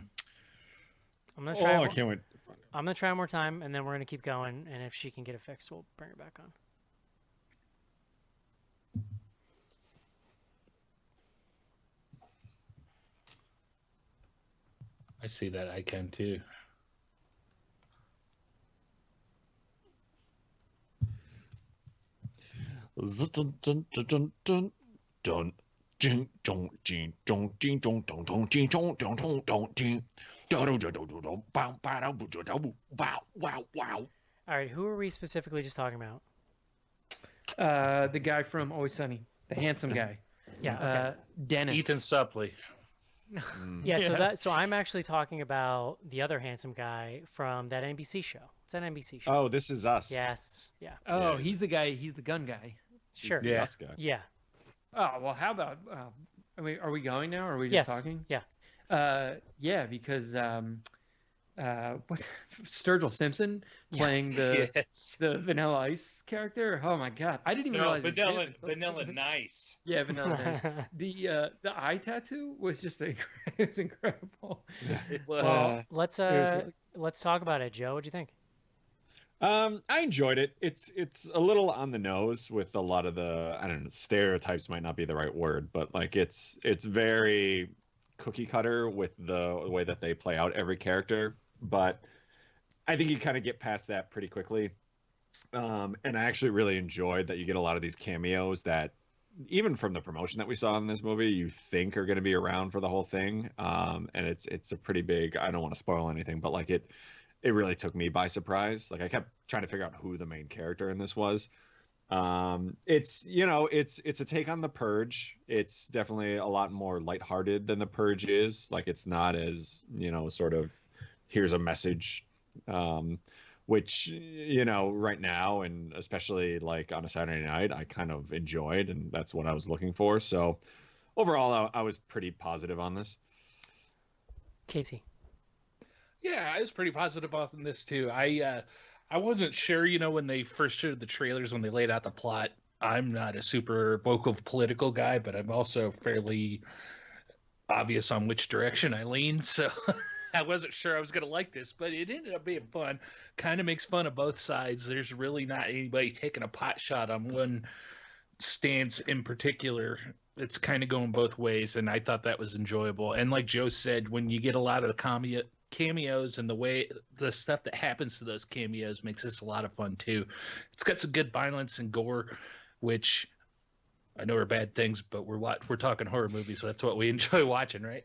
Speaker 1: I'm gonna
Speaker 5: Oh,
Speaker 1: try.
Speaker 5: I can't wait.
Speaker 1: I'm gonna try one more time, and then we're gonna keep going. And if she can get it fixed, we'll bring her back on.
Speaker 2: I see that icon too.
Speaker 5: Dun, dun, dun, dun, dun, dun. Jing, dong, jing, dong, jing, dong, dong, dong, jing, dong, dong, dong, dong, jing. Da, da, da, da, da, da, bow, bow, da, boo, da, da, boo. Wow, wow, wow.
Speaker 1: All right, who are we specifically just talking about?
Speaker 3: The guy from Always Sunny, the handsome guy.
Speaker 1: Yeah. Okay.
Speaker 3: Dennis.
Speaker 2: Ethan Suplee.
Speaker 5: Mm.
Speaker 1: Yeah. So I'm actually talking about the other handsome guy from that NBC show. It's an NBC show.
Speaker 5: Oh, This Is Us.
Speaker 1: Yes. Yeah.
Speaker 3: Oh,
Speaker 5: Yeah.
Speaker 3: he's the guy. He's the gun guy.
Speaker 5: He's
Speaker 1: Sure.
Speaker 5: the
Speaker 2: Yeah.
Speaker 5: Us guy.
Speaker 1: Yeah.
Speaker 3: Oh, well, how about, are we going now, or are we just
Speaker 1: Yes.
Speaker 3: talking?
Speaker 1: Yeah.
Speaker 3: Yeah, because what Sturgill Simpson
Speaker 1: Yeah.
Speaker 3: playing the
Speaker 2: Yes.
Speaker 3: the Vanilla Ice character. Oh my God, I didn't even
Speaker 2: No,
Speaker 3: realize. it was him
Speaker 2: vanilla
Speaker 3: until-
Speaker 2: nice.
Speaker 3: Yeah, Vanilla Ice. The eye tattoo was just it was incredible.
Speaker 2: It was.
Speaker 1: let's
Speaker 3: it was really-
Speaker 1: let's talk about it, Joe. What'd you think?
Speaker 5: I enjoyed it. It's a little on the nose with a lot of the, I don't know, stereotypes might not be the right word, but like it's very cookie cutter with the way that they play out every character. But I think you kind of get past that pretty quickly. And I actually really enjoyed that you get a lot of these cameos that even from the promotion that we saw in this movie, you think are going to be around for the whole thing. And it's a pretty big, I don't want to spoil anything, but like it really took me by surprise. Like I kept trying to figure out who the main character in this was. It's it's a take on The Purge. It's definitely a lot more lighthearted than The Purge is. Like it's not as sort of here's a message, which right now, and especially like on a Saturday night, I kind of enjoyed, and that's what I was looking for. So overall, I was pretty positive on this.
Speaker 1: Casey.
Speaker 2: Yeah, I was pretty positive on this too. I wasn't sure, when they first showed the trailers, when they laid out the plot. I'm not a super vocal political guy, but I'm also fairly obvious on which direction I lean. So I wasn't sure I was going to like this, but it ended up being fun. Kind of makes fun of both sides. There's really not anybody taking a pot shot on one stance in particular. It's kind of going both ways, and I thought that was enjoyable. And like Joe said, when you get a lot of the cameos and the stuff that happens to those cameos makes this a lot of fun too. It's got some good violence and gore, which I know are bad things, but we're talking horror movies, so that's what we enjoy watching, right?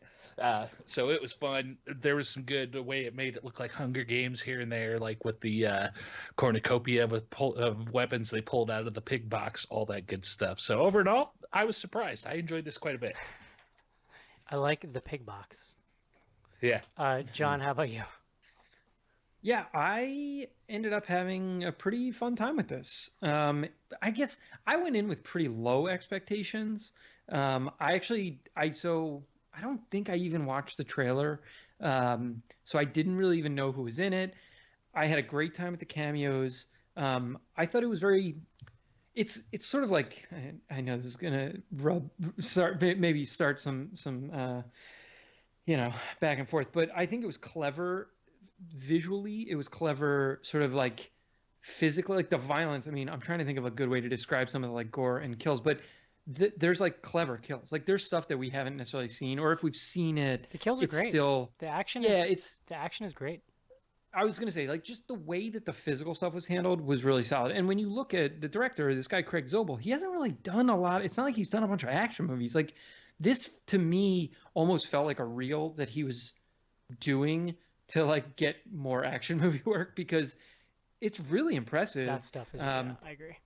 Speaker 2: So it was fun. There was some good the way it made it look like Hunger Games here and there, like with the cornucopia of weapons they pulled out of the pig box, all that good stuff. So overall, I was surprised. I enjoyed this quite a bit.
Speaker 1: I like the pig box.
Speaker 2: Yeah.
Speaker 1: John, how about you?
Speaker 3: Yeah, I ended up having a pretty fun time with this. I guess I went in with pretty low expectations. I don't think I even watched the trailer. So I didn't really even know who was in it. I had a great time with the cameos. I thought it was it's sort of like, I know this is gonna maybe start some back and forth, but I think it was clever visually. It was clever sort of like physically, like the violence. I mean, I'm trying to think of a good way to describe some of the like gore and kills, but there's like clever kills. Like there's stuff that we haven't necessarily seen, or if we've seen it,
Speaker 1: the kills are great.
Speaker 3: Still,
Speaker 1: the action is great.
Speaker 3: I was going to say, like, just the way that the physical stuff was handled was really solid. And when you look at the director, this guy, Craig Zobel, he hasn't really done a lot. It's not like he's done a bunch of action movies. Like, this, to me, almost felt like a reel that he was doing to, like, get more action movie work, because it's really impressive.
Speaker 1: That stuff is, I agree.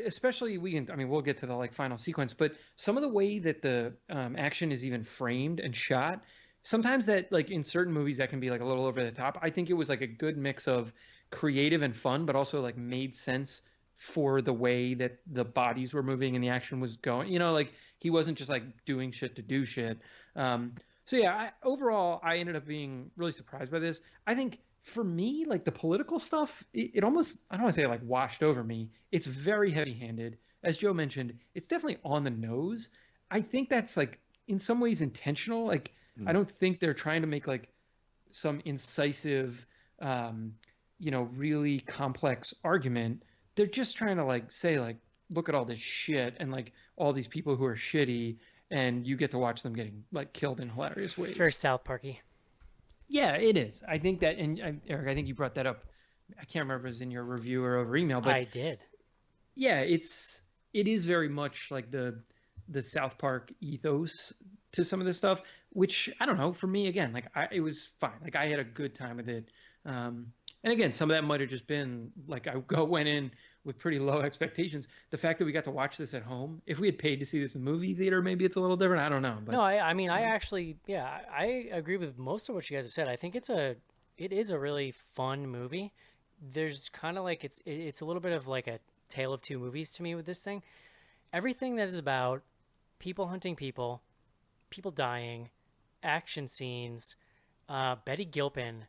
Speaker 3: Especially, we'll get to the, like, final sequence, but some of the way that the action is even framed and shot, sometimes that, like, in certain movies that can be like a little over the top. I think it was like a good mix of creative and fun, but also like made sense for the way that the bodies were moving and the action was going. Like he wasn't just like doing shit to do shit. So yeah, overall, I ended up being really surprised by this. I think for me, like the political stuff, it almost, I don't want to say like washed over me. It's very heavy-handed. As Joe mentioned, it's definitely on the nose. I think that's like in some ways intentional. Like, I don't think they're trying to make like some incisive, really complex argument. They're just trying to like say like, look at all this shit and like all these people who are shitty, and you get to watch them getting like killed in hilarious ways.
Speaker 1: It's very South Parky.
Speaker 3: Yeah, it is. I think that, and Eric, I think you brought that up. I can't remember if it was in your review or over email, but
Speaker 1: I did.
Speaker 3: Yeah, it is very much like the South Park ethos to some of this stuff, which I don't know, for me, again, like it was fine. Like I had a good time with it. And again, some of that might've just been like, went in with pretty low expectations. The fact that we got to watch this at home, if we had paid to see this in movie theater, maybe it's a little different. I don't know. But
Speaker 1: no, I mean, I actually, I agree with most of what you guys have said. I think it is a really fun movie. There's kind of like, it's a little bit of like a tale of two movies to me with this thing. Everything that is about people hunting people dying, action scenes. Betty Gilpin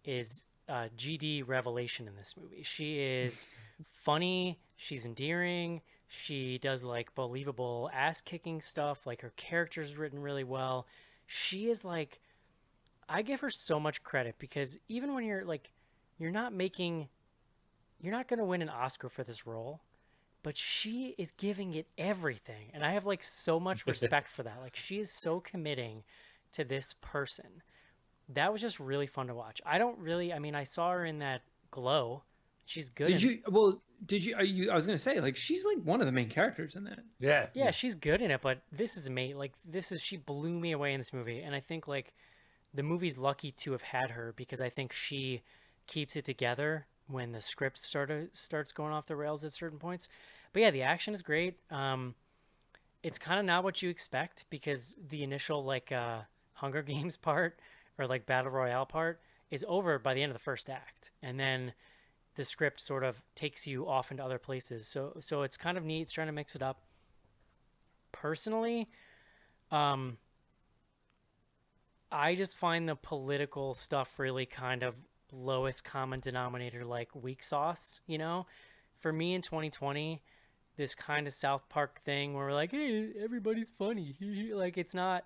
Speaker 1: is GD revelation in this movie. She is funny. She's endearing. She does like believable ass-kicking stuff. Like her character's written really well. She is like, I give her so much credit, because even when you're like, you're not going to win an Oscar for this role, but she is giving it everything. And I have like so much respect for that. Like she is so committing to this person. That was just really fun to watch. I saw her in that Glow. She's good. I was going to say, like, she's like one of the main characters in that.
Speaker 2: Yeah.
Speaker 1: She's good in it, but this is she blew me away in this movie. And I think like the movie's lucky to have had her because I think she keeps it together when the script starts going off the rails at certain points. But yeah, the action is great. It's kind of not what you expect because the initial like Hunger Games part or like Battle Royale part is over by the end of the first act, and then the script sort of takes you off into other places. So it's kind of neat. It's trying to mix it up. Personally, I just find the political stuff really kind of lowest common denominator, like weak sauce, you know? For me in 2020, this kind of South Park thing where we're like, hey, everybody's funny. Like, it's not,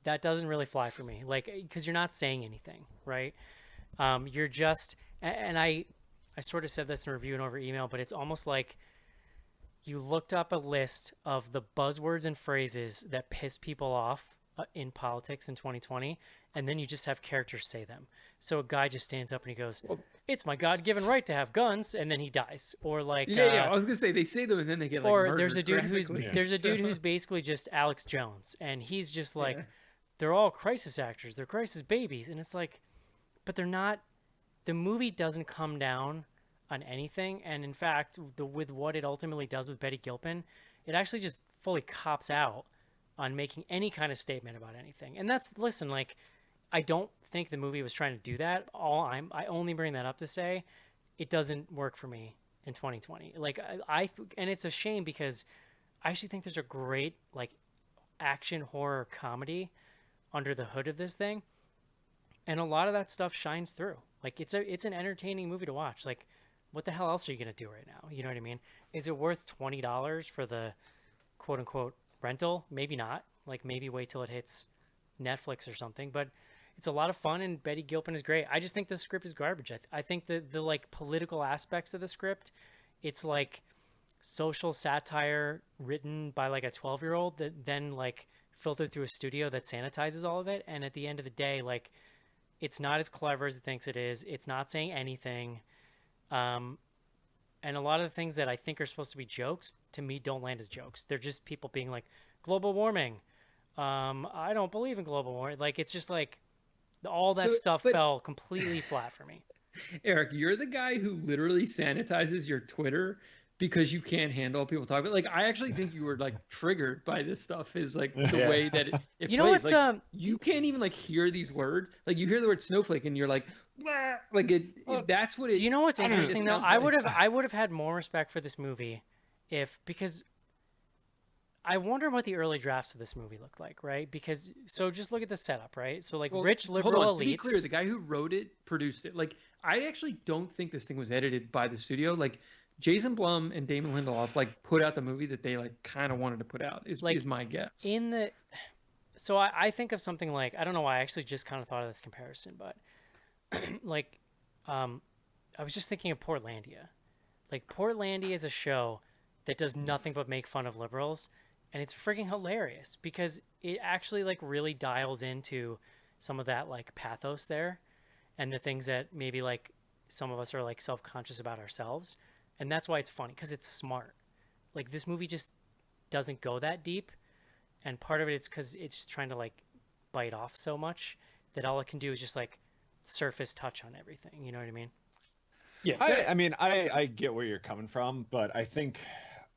Speaker 1: that doesn't really fly for me. Like, because you're not saying anything, right? You're just, and I sort of said this in review and over email, but it's almost like you looked up a list of the buzzwords and phrases that piss people off in politics in 2020, and then you just have characters say them. So a guy just stands up and he goes, it's my God-given right to have guns, and then he dies. Or like
Speaker 3: I was gonna say they say them and then they get like
Speaker 1: or
Speaker 3: murdered
Speaker 1: there's a dude who's
Speaker 3: graphically.
Speaker 1: who's basically just Alex Jones, and he's just like they're all crisis actors, they're crisis babies, and it's like, but they're not. The movie doesn't come down on anything, and in fact, with what it ultimately does with Betty Gilpin, it actually just fully cops out on making any kind of statement about anything. And that's, listen, like, I don't think the movie was trying to do that. I only bring that up to say it doesn't work for me in 2020. Like, and it's a shame because I actually think there's a great like action horror comedy under the hood of this thing, and a lot of that stuff shines through. Like, it's an entertaining movie to watch. Like, what the hell else are you gonna do right now? You know what I mean? Is it worth $20 for the quote unquote rental? Maybe not. Like, maybe wait till it hits Netflix or something. But it's a lot of fun, and Betty Gilpin is great. I just think the script is garbage. I think the like political aspects of the script, it's like social satire written by like a 12-year-old that then like filtered through a studio that sanitizes all of it. And at the end of the day, like, it's not as clever as it thinks it is. It's not saying anything. And a lot of the things that I think are supposed to be jokes, to me, don't land as jokes. They're just people being like, global warming. I don't believe in global warming. Like, it's just like all that stuff fell completely flat for me.
Speaker 3: Eric, you're the guy who literally sanitizes your Twitter because you can't handle people talking. Like, I actually think you were like triggered by this stuff. Is like the way that it
Speaker 1: you know
Speaker 3: plays.
Speaker 1: what's
Speaker 3: like, you can't even like hear these words. Like, you hear the word snowflake and you're like, "Wah!" Like that's what it.
Speaker 1: Do you know what's interesting though? I
Speaker 3: like.
Speaker 1: would have had more respect for this movie because I wonder what the early drafts of this movie looked like, right? Because so just look at the setup, right? So like rich liberal
Speaker 3: hold on.
Speaker 1: elites.
Speaker 3: To be clear, the guy who wrote it produced it. Like, I actually don't think this thing was edited by the studio. Like, Jason Blum and Damon Lindelof like put out the movie that they like kind of wanted to put out. Is my guess.
Speaker 1: So I think of something like, I don't know why I actually just kind of thought of this comparison, but like I was just thinking of Portlandia. Like, Portlandia is a show that does nothing but make fun of liberals, and it's freaking hilarious because it actually like really dials into some of that like pathos there and the things that maybe like some of us are like self-conscious about ourselves. And that's why it's funny, because it's smart. Like, this movie just doesn't go that deep, and part of it is because it's just trying to like bite off so much that all it can do is just like surface touch on everything. You know what I mean?
Speaker 5: Yeah. I mean, I get where you're coming from, but I think,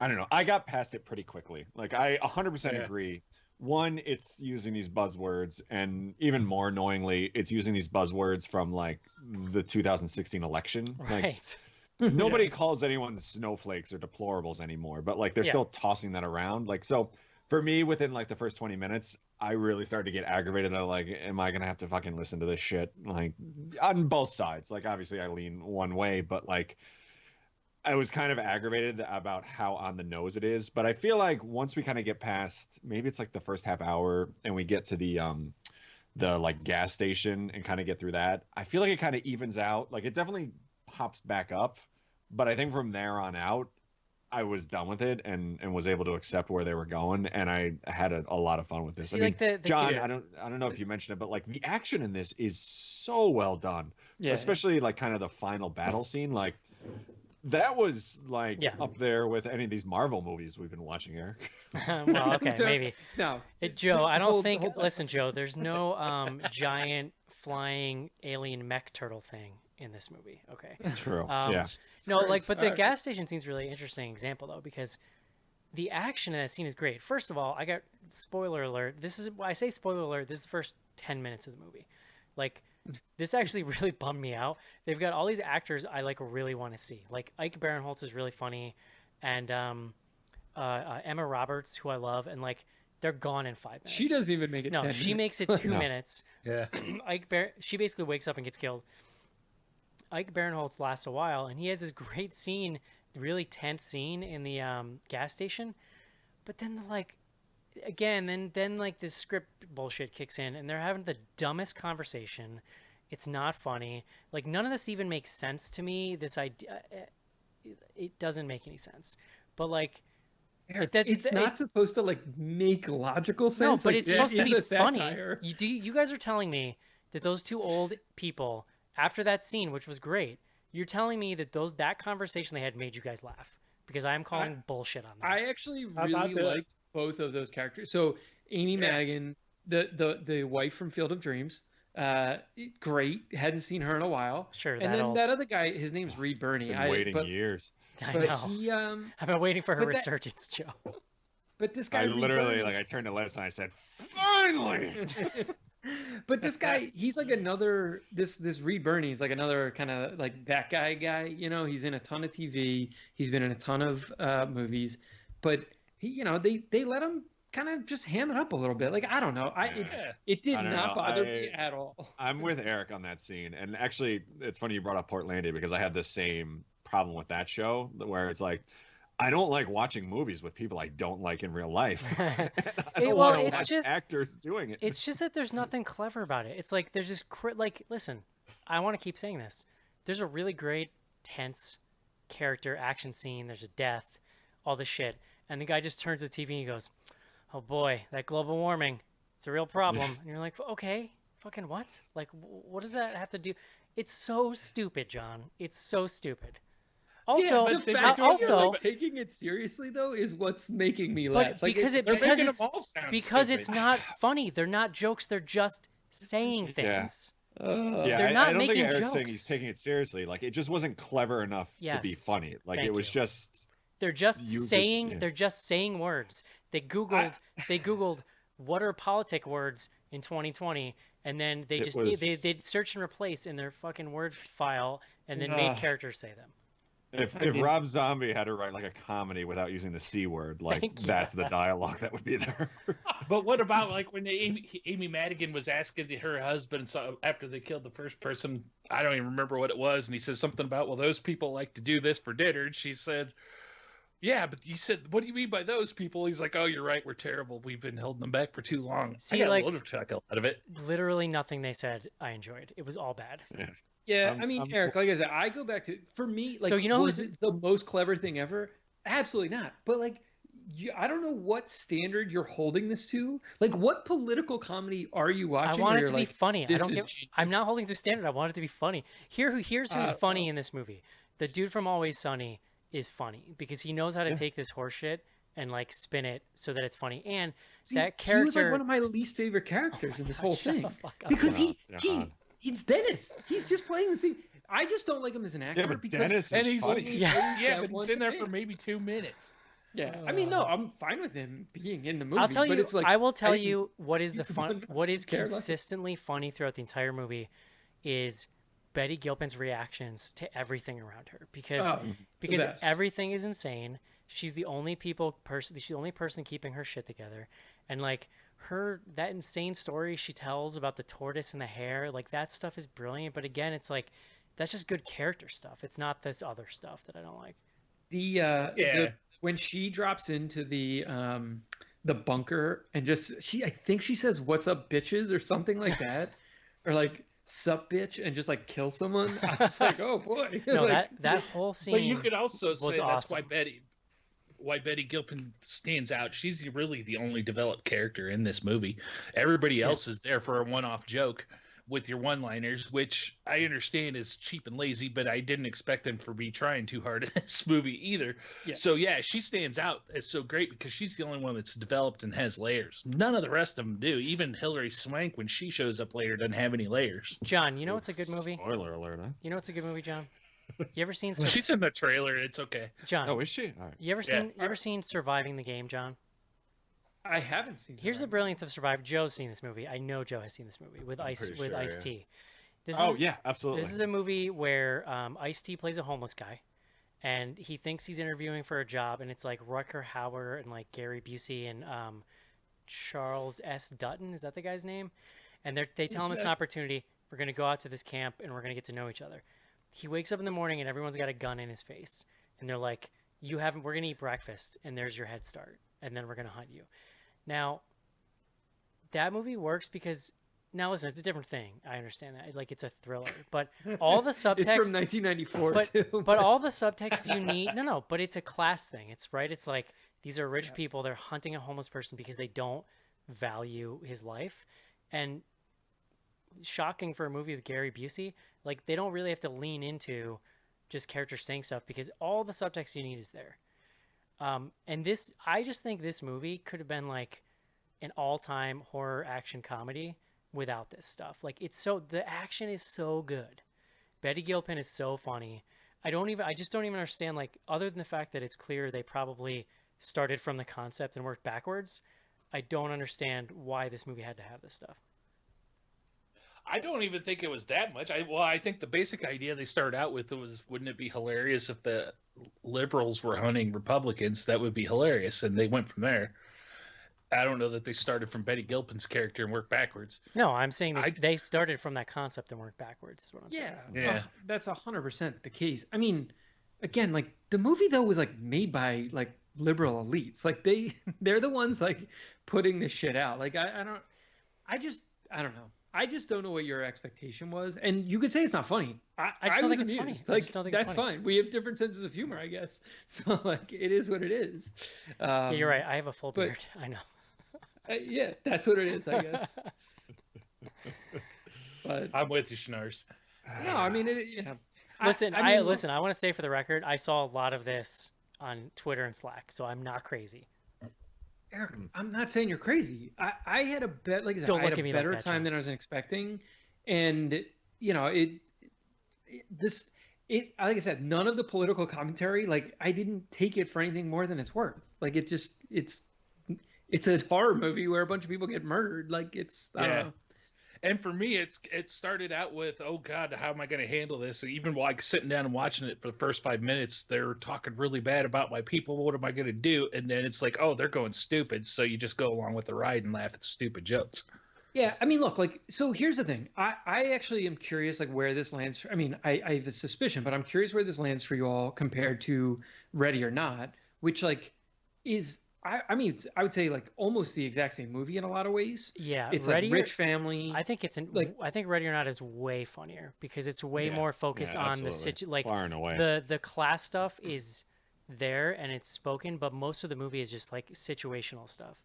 Speaker 5: I don't know, I got past it pretty quickly. Like, I 100% agree. One, it's using these buzzwords, and even more annoyingly, it's using these buzzwords from like the 2016 election.
Speaker 1: Right.
Speaker 5: Like, nobody calls anyone snowflakes or deplorables anymore, but like they're still tossing that around. Like, so for me, within like the first 20 minutes, I really started to get aggravated. That like, am I gonna have to fucking listen to this shit? Like, on both sides. Like, obviously I lean one way, but like I was kind of aggravated about how on the nose it is. But I feel like once we kind of get past, maybe it's like the first half hour, and we get to the like gas station and kind of get through that, I feel like it kind of evens out. Like, it definitely pops back up, but I think from there on out I was done with it and was able to accept where they were going, and I had a lot of fun with this.
Speaker 1: See,
Speaker 5: I mean,
Speaker 1: like
Speaker 5: John, I don't know if you mentioned it, but like the action in this is so well done, especially like kind of the final battle scene. Like, that was like up there with any of these Marvel movies we've been watching here.
Speaker 1: Well, okay, maybe.
Speaker 3: No,
Speaker 1: Joe, I don't think. Listen, Joe, there's no giant flying alien mech turtle thing in this movie. Okay.
Speaker 5: True.
Speaker 1: No,
Speaker 3: Christ.
Speaker 1: but the
Speaker 3: Alright.
Speaker 1: gas station scene's really interesting example though, because the action in that scene is great. First of all, I got spoiler alert. This is I say spoiler alert. This is the first 10 minutes of the movie. Like, this actually really bummed me out. They've got all these actors I like really want to see. Like Ike Barinholtz is really funny, and Emma Roberts, who I love, and like they're gone in 5 minutes.
Speaker 3: She doesn't even make it.
Speaker 1: No,
Speaker 3: 10
Speaker 1: she
Speaker 3: minutes.
Speaker 1: makes it 2
Speaker 5: No.
Speaker 1: minutes.
Speaker 2: Yeah.
Speaker 1: She basically wakes up and gets killed. Ike Barinholtz lasts a while, and he has this great scene, really tense scene in the gas station. But then, then like this script bullshit kicks in, and they're having the dumbest conversation. It's not funny. Like, none of this even makes sense to me. This idea, it doesn't make any sense. But like,
Speaker 3: Eric,
Speaker 1: that's-
Speaker 3: it's not
Speaker 1: it's-
Speaker 3: supposed to like make logical sense.
Speaker 1: no, but
Speaker 3: Like,
Speaker 1: it's
Speaker 3: it
Speaker 1: supposed to
Speaker 3: is
Speaker 1: be
Speaker 3: a
Speaker 1: funny.
Speaker 3: satire.
Speaker 1: You guys are telling me that those two old people, after that scene, which was great, you're telling me that that conversation they had made you guys laugh, because I am calling bullshit on that.
Speaker 3: I actually
Speaker 2: How about
Speaker 3: really
Speaker 2: that?
Speaker 3: liked both of those characters. So Amy Madigan, the wife from Field of Dreams, great. Hadn't seen her in a while.
Speaker 1: Sure,
Speaker 3: And
Speaker 1: that
Speaker 3: then
Speaker 1: old.
Speaker 3: that other guy, his name's Reed Birney.
Speaker 5: Been waiting years.
Speaker 1: I
Speaker 3: but
Speaker 1: know.
Speaker 3: he
Speaker 1: I've been waiting for her
Speaker 3: but that-
Speaker 1: resurgence, Joe.
Speaker 3: but this guy
Speaker 5: I
Speaker 3: Reed
Speaker 5: literally
Speaker 3: Birney-
Speaker 5: I turned to Les and I said, "Finally!"
Speaker 3: but this guy, he's like another this Reed Birney is like another kind of like that guy. You know, he's in a ton of TV. He's been in a ton of movies, but he, they let him kind of just ham it up a little bit. Like, I don't know,
Speaker 2: Yeah.
Speaker 3: it did
Speaker 5: I don't
Speaker 3: not
Speaker 5: know,
Speaker 3: bother me at all.
Speaker 5: I'm with Eric on that scene, and actually, it's funny you brought up Portlandia because I had the same problem with that show, where it's like, I don't like watching movies with people I don't like in real life. I don't
Speaker 1: well,
Speaker 5: want to
Speaker 1: it's
Speaker 5: watch
Speaker 1: just-
Speaker 5: actors doing it.
Speaker 1: It's just that there's nothing clever about it. It's like there's just listen, I want to keep saying this. There's a really great tense character action scene. There's a death, all this shit, and the guy just turns to the TV and he goes, "Oh boy, that global warming, it's a real problem." And you're like, "Okay, fucking what? Like, what does that have to do?" It's so stupid, John. It's so stupid. Also,
Speaker 2: but
Speaker 3: the
Speaker 2: they
Speaker 3: fact
Speaker 2: do
Speaker 3: that
Speaker 2: it
Speaker 3: you're,
Speaker 1: also,
Speaker 3: like, taking it seriously though is what's making me
Speaker 1: but
Speaker 3: laugh. Like,
Speaker 1: because
Speaker 3: it's-
Speaker 2: They're making
Speaker 1: it's
Speaker 2: them all sound
Speaker 1: because it's
Speaker 2: stupid.
Speaker 1: not funny. They're not jokes. They're just saying
Speaker 5: Yeah.
Speaker 1: things.
Speaker 5: Yeah,
Speaker 1: They're not
Speaker 5: I don't
Speaker 1: making
Speaker 5: think Eric's saying
Speaker 1: jokes.
Speaker 5: he's taking it seriously. Like, it just wasn't clever enough to be
Speaker 1: Yes.
Speaker 5: funny. Like,
Speaker 1: Thank
Speaker 5: it was
Speaker 1: you.
Speaker 5: just
Speaker 1: They're just
Speaker 5: Use it,
Speaker 1: saying
Speaker 5: yeah.
Speaker 1: they're just saying words. They googled what are politic words in 2020, and then they
Speaker 5: It
Speaker 1: just
Speaker 5: was-
Speaker 1: they'd search and replace in their fucking word file, and then made
Speaker 3: Ugh.
Speaker 1: characters say them.
Speaker 5: if
Speaker 3: I mean-
Speaker 5: Rob Zombie had to write like a comedy without using the C word, like
Speaker 1: Thank you.
Speaker 5: that's the dialogue that would be there.
Speaker 2: But what about like when Amy Madigan was asking her husband after they killed the first person? I don't even remember what it was, and he said something about, well, those people like to do this for dinner, and she said, "Yeah, but you said, what do you mean by those people?" He's like, "Oh, you're right, we're terrible. We've been holding them back for too long."
Speaker 1: See,
Speaker 2: I got
Speaker 1: like-
Speaker 2: a little chuckle out of it.
Speaker 1: Literally nothing they said I enjoyed. It was all bad.
Speaker 3: Yeah,
Speaker 5: I'm-
Speaker 3: I mean,
Speaker 5: I'm-
Speaker 3: Eric, like I said, I go back to for me. Like,
Speaker 1: So you know
Speaker 3: was
Speaker 1: who's-
Speaker 3: it the most clever thing ever? Absolutely not. But like, I don't know what standard you're holding this to. Like, what political comedy are you
Speaker 1: I
Speaker 3: watching?
Speaker 1: want
Speaker 3: where
Speaker 1: it
Speaker 3: you're
Speaker 1: to be
Speaker 3: like,
Speaker 1: funny. I
Speaker 3: this
Speaker 1: don't
Speaker 3: is
Speaker 1: give. I'm
Speaker 3: genius?
Speaker 1: not holding to standard. I want it to be funny. Here's who's funny in this movie. The dude from Always Sunny is funny because he knows how to
Speaker 5: Yeah.
Speaker 1: take this horseshit and like spin it so that it's funny. And
Speaker 3: See,
Speaker 1: that
Speaker 3: he was like
Speaker 1: character-
Speaker 3: one of my least favorite characters in this
Speaker 1: God,
Speaker 3: whole
Speaker 1: shut the
Speaker 3: thing
Speaker 1: fuck up.
Speaker 3: because
Speaker 5: God.
Speaker 3: he's Dennis. He's just playing the same. I just don't like him as an actor.
Speaker 5: Yeah, but
Speaker 3: because
Speaker 5: Dennis
Speaker 2: And
Speaker 5: is
Speaker 2: he's
Speaker 5: funny.
Speaker 1: Yeah.
Speaker 2: Yeah,
Speaker 3: that
Speaker 2: but
Speaker 3: one
Speaker 2: he's in there
Speaker 3: thing.
Speaker 2: for maybe 2 minutes.
Speaker 3: Yeah, I mean, no, I'm fine with him being in the movie.
Speaker 1: I'll tell
Speaker 3: but
Speaker 1: you.
Speaker 3: it's like,
Speaker 1: I will tell
Speaker 3: I-
Speaker 1: you what is the
Speaker 3: he's the
Speaker 1: fun.
Speaker 3: one I
Speaker 1: What is
Speaker 3: care about.
Speaker 1: consistently funny throughout the entire movie is Betty Gilpin's reactions to everything around her because
Speaker 3: Oh, the
Speaker 1: because
Speaker 3: best.
Speaker 1: everything is insane. She's the only She's the only person keeping her shit together, and like that insane story she tells about the tortoise and the hare, like that stuff is brilliant. But again, it's like that's just good character stuff. It's not this other stuff that I don't like.
Speaker 3: the when she drops into the bunker and I think she says "What's up, bitches" or something like that, or like "Sup, bitch," and just like kill someone. I was like, oh boy.
Speaker 1: No,
Speaker 3: Like,
Speaker 1: that whole scene.
Speaker 2: But you could also say
Speaker 1: was
Speaker 2: that's
Speaker 1: awesome.
Speaker 2: why Betty Gilpin stands out. She's really the only developed character in this movie. Everybody else is there for a one-off joke. with your one-liners, which I understand is cheap and lazy, but I didn't expect them for me trying too hard in this movie either.
Speaker 3: Yeah.
Speaker 2: So yeah, she stands out as so great because she's the only one that's developed and has layers. None of the rest of them do. Even Hilary Swank, when she shows up later, doesn't have any layers.
Speaker 1: John, you know what's a good movie?
Speaker 5: Spoiler alert, huh?
Speaker 1: You know what's a good movie, John? You ever seen
Speaker 2: Well, she's in the trailer. It's okay.
Speaker 1: John?
Speaker 5: Oh, is she? All right.
Speaker 1: You ever seen Surviving the Game, John?
Speaker 3: I haven't seen.
Speaker 1: Here's the
Speaker 3: Survivor.
Speaker 1: brilliance of Survivor. Joe's seen this movie. I know Joe has seen this movie with
Speaker 5: I'm
Speaker 1: Ice
Speaker 5: pretty sure, yeah.
Speaker 1: T.
Speaker 5: Yeah, absolutely.
Speaker 1: This is a movie where Ice-T plays a homeless guy, and he thinks he's interviewing for a job, and it's like Rutger Hauer and like Gary Busey and Charles S. Dutton. Is that the guy's name? And they tell him it's an opportunity. We're going to go out to this camp, and we're going to get to know each other. He wakes up in the morning, and everyone's got a gun in his face. And they're like, we're going to eat breakfast, and there's your head start. And then we're going to hunt you. Now, that movie works because... Now, listen, it's a different thing. I understand that. Like, it's a thriller. But all the subtext...
Speaker 3: It's from 1994, too.
Speaker 1: But all the subtext you need... No, but it's a class thing. It's right. It's like, these are rich people. They're hunting a homeless person because they don't value his life. And shocking for a movie with Gary Busey, like, they don't really have to lean into just characters saying stuff because all the subtext you need is there. And this... I just think this movie could have been, like, an all-time horror action comedy without this stuff. Like, it's so, the action is so good. Betty Gilpin is so funny. I just don't even understand, like, other than the fact that it's clear they probably started from the concept and worked backwards, I don't understand why this movie had to have this stuff.
Speaker 2: I don't even think it was that much. I think the basic idea they started out with was, wouldn't it be hilarious if the liberals were hunting Republicans? That would be hilarious, and they went from there. I don't know that they started from Betty Gilpin's character and worked backwards.
Speaker 1: No, I'm saying they started from that concept and worked backwards. Is what I'm saying.
Speaker 2: Yeah.
Speaker 3: That's 100% the case. I mean, again, like, the movie though was like made by like liberal elites. Like, they're the ones like putting this shit out. Like, I don't know. I just don't know what your expectation was, and you could say it's not funny. I
Speaker 1: just don't
Speaker 3: was
Speaker 1: think it's
Speaker 3: amused.
Speaker 1: funny. I
Speaker 3: Like,
Speaker 1: just don't think it's
Speaker 3: that's
Speaker 1: funny.
Speaker 3: fine. We have different senses of humor, I guess. So like, it is what it is.
Speaker 1: Yeah, you're right. I have a full
Speaker 3: but-
Speaker 1: beard. I know.
Speaker 3: Yeah, that's what it is, I guess. But
Speaker 2: I'm with you, Schnars.
Speaker 3: no, I mean, yeah.
Speaker 1: Listen,
Speaker 3: I mean,
Speaker 1: listen. I want to say for the record, I saw a lot of this on Twitter and Slack, so I'm not crazy.
Speaker 3: Eric, I'm not saying you're crazy. I had a bet, like I said,
Speaker 1: Don't
Speaker 3: I had
Speaker 1: look
Speaker 3: a
Speaker 1: at me like
Speaker 3: better
Speaker 1: that,
Speaker 3: time
Speaker 1: John.
Speaker 3: than I was expecting, and you know, like I said, none of the political commentary, like, I didn't take it for anything more than it's worth. Like, it's a horror movie where a bunch of people get murdered. Like, I don't know.
Speaker 2: And for me, it started out with, oh God, how am I going to handle this? And even while, like, sitting down and watching it for the first 5 minutes, they're talking really bad about my people. What am I going to do? And then it's like, oh, they're going stupid. So you just go along with the ride and laugh at stupid jokes.
Speaker 3: Yeah, I mean, look, like, so here's the thing. I actually am curious, like, where this lands. I mean, I have a suspicion, but I'm curious where this lands for you all compared to Ready or Not, which, like, is, I mean, I would say, like, almost the exact same movie in a lot of ways.
Speaker 1: Yeah,
Speaker 3: It's
Speaker 1: Ready
Speaker 3: like
Speaker 1: or-
Speaker 3: rich family.
Speaker 1: I think I think Ready or Not is way funnier because it's way more focused on the like
Speaker 5: far and away.
Speaker 1: the class stuff is there and it's spoken, but most of the movie is just like situational stuff.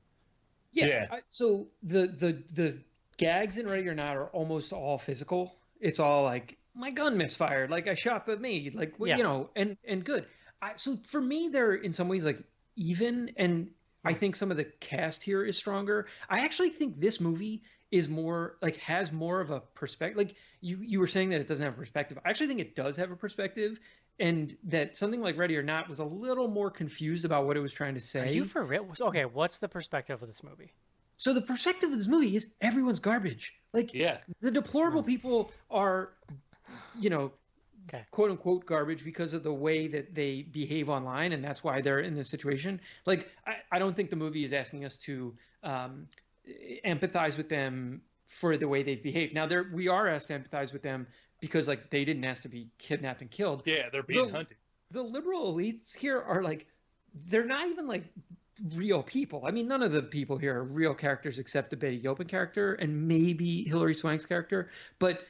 Speaker 2: Yeah.
Speaker 3: So the gags in Ready or Not are almost all physical. It's all like, my gun misfired, like I shot the maid, like, well,
Speaker 1: Yeah.
Speaker 3: you know, and good. So for me, they're in some ways like even, and I think some of the cast here is stronger. I actually think this movie is more like, has more of a perspective. Like you were saying that it doesn't have a perspective. I actually think it does have a perspective, and that something like Ready or Not was a little more confused about what it was trying to say.
Speaker 1: Are you for real? Okay, what's the perspective of this movie?
Speaker 3: So the perspective of this movie is everyone's garbage. Like,
Speaker 2: Yeah.
Speaker 3: the deplorable people are, you know,
Speaker 1: Okay.
Speaker 3: quote unquote garbage because of the way that they behave online, and that's why they're in this situation. Like, I don't think the movie is asking us to empathize with them for the way they've behaved. Now, we are asked to empathize with them because, like, they didn't ask to be kidnapped and killed.
Speaker 2: Yeah, they're being hunted.
Speaker 3: The liberal elites here are like, they're not even like real people. I mean, none of the people here are real characters except the Betty Gilpin character and maybe Hilary Swank's character. But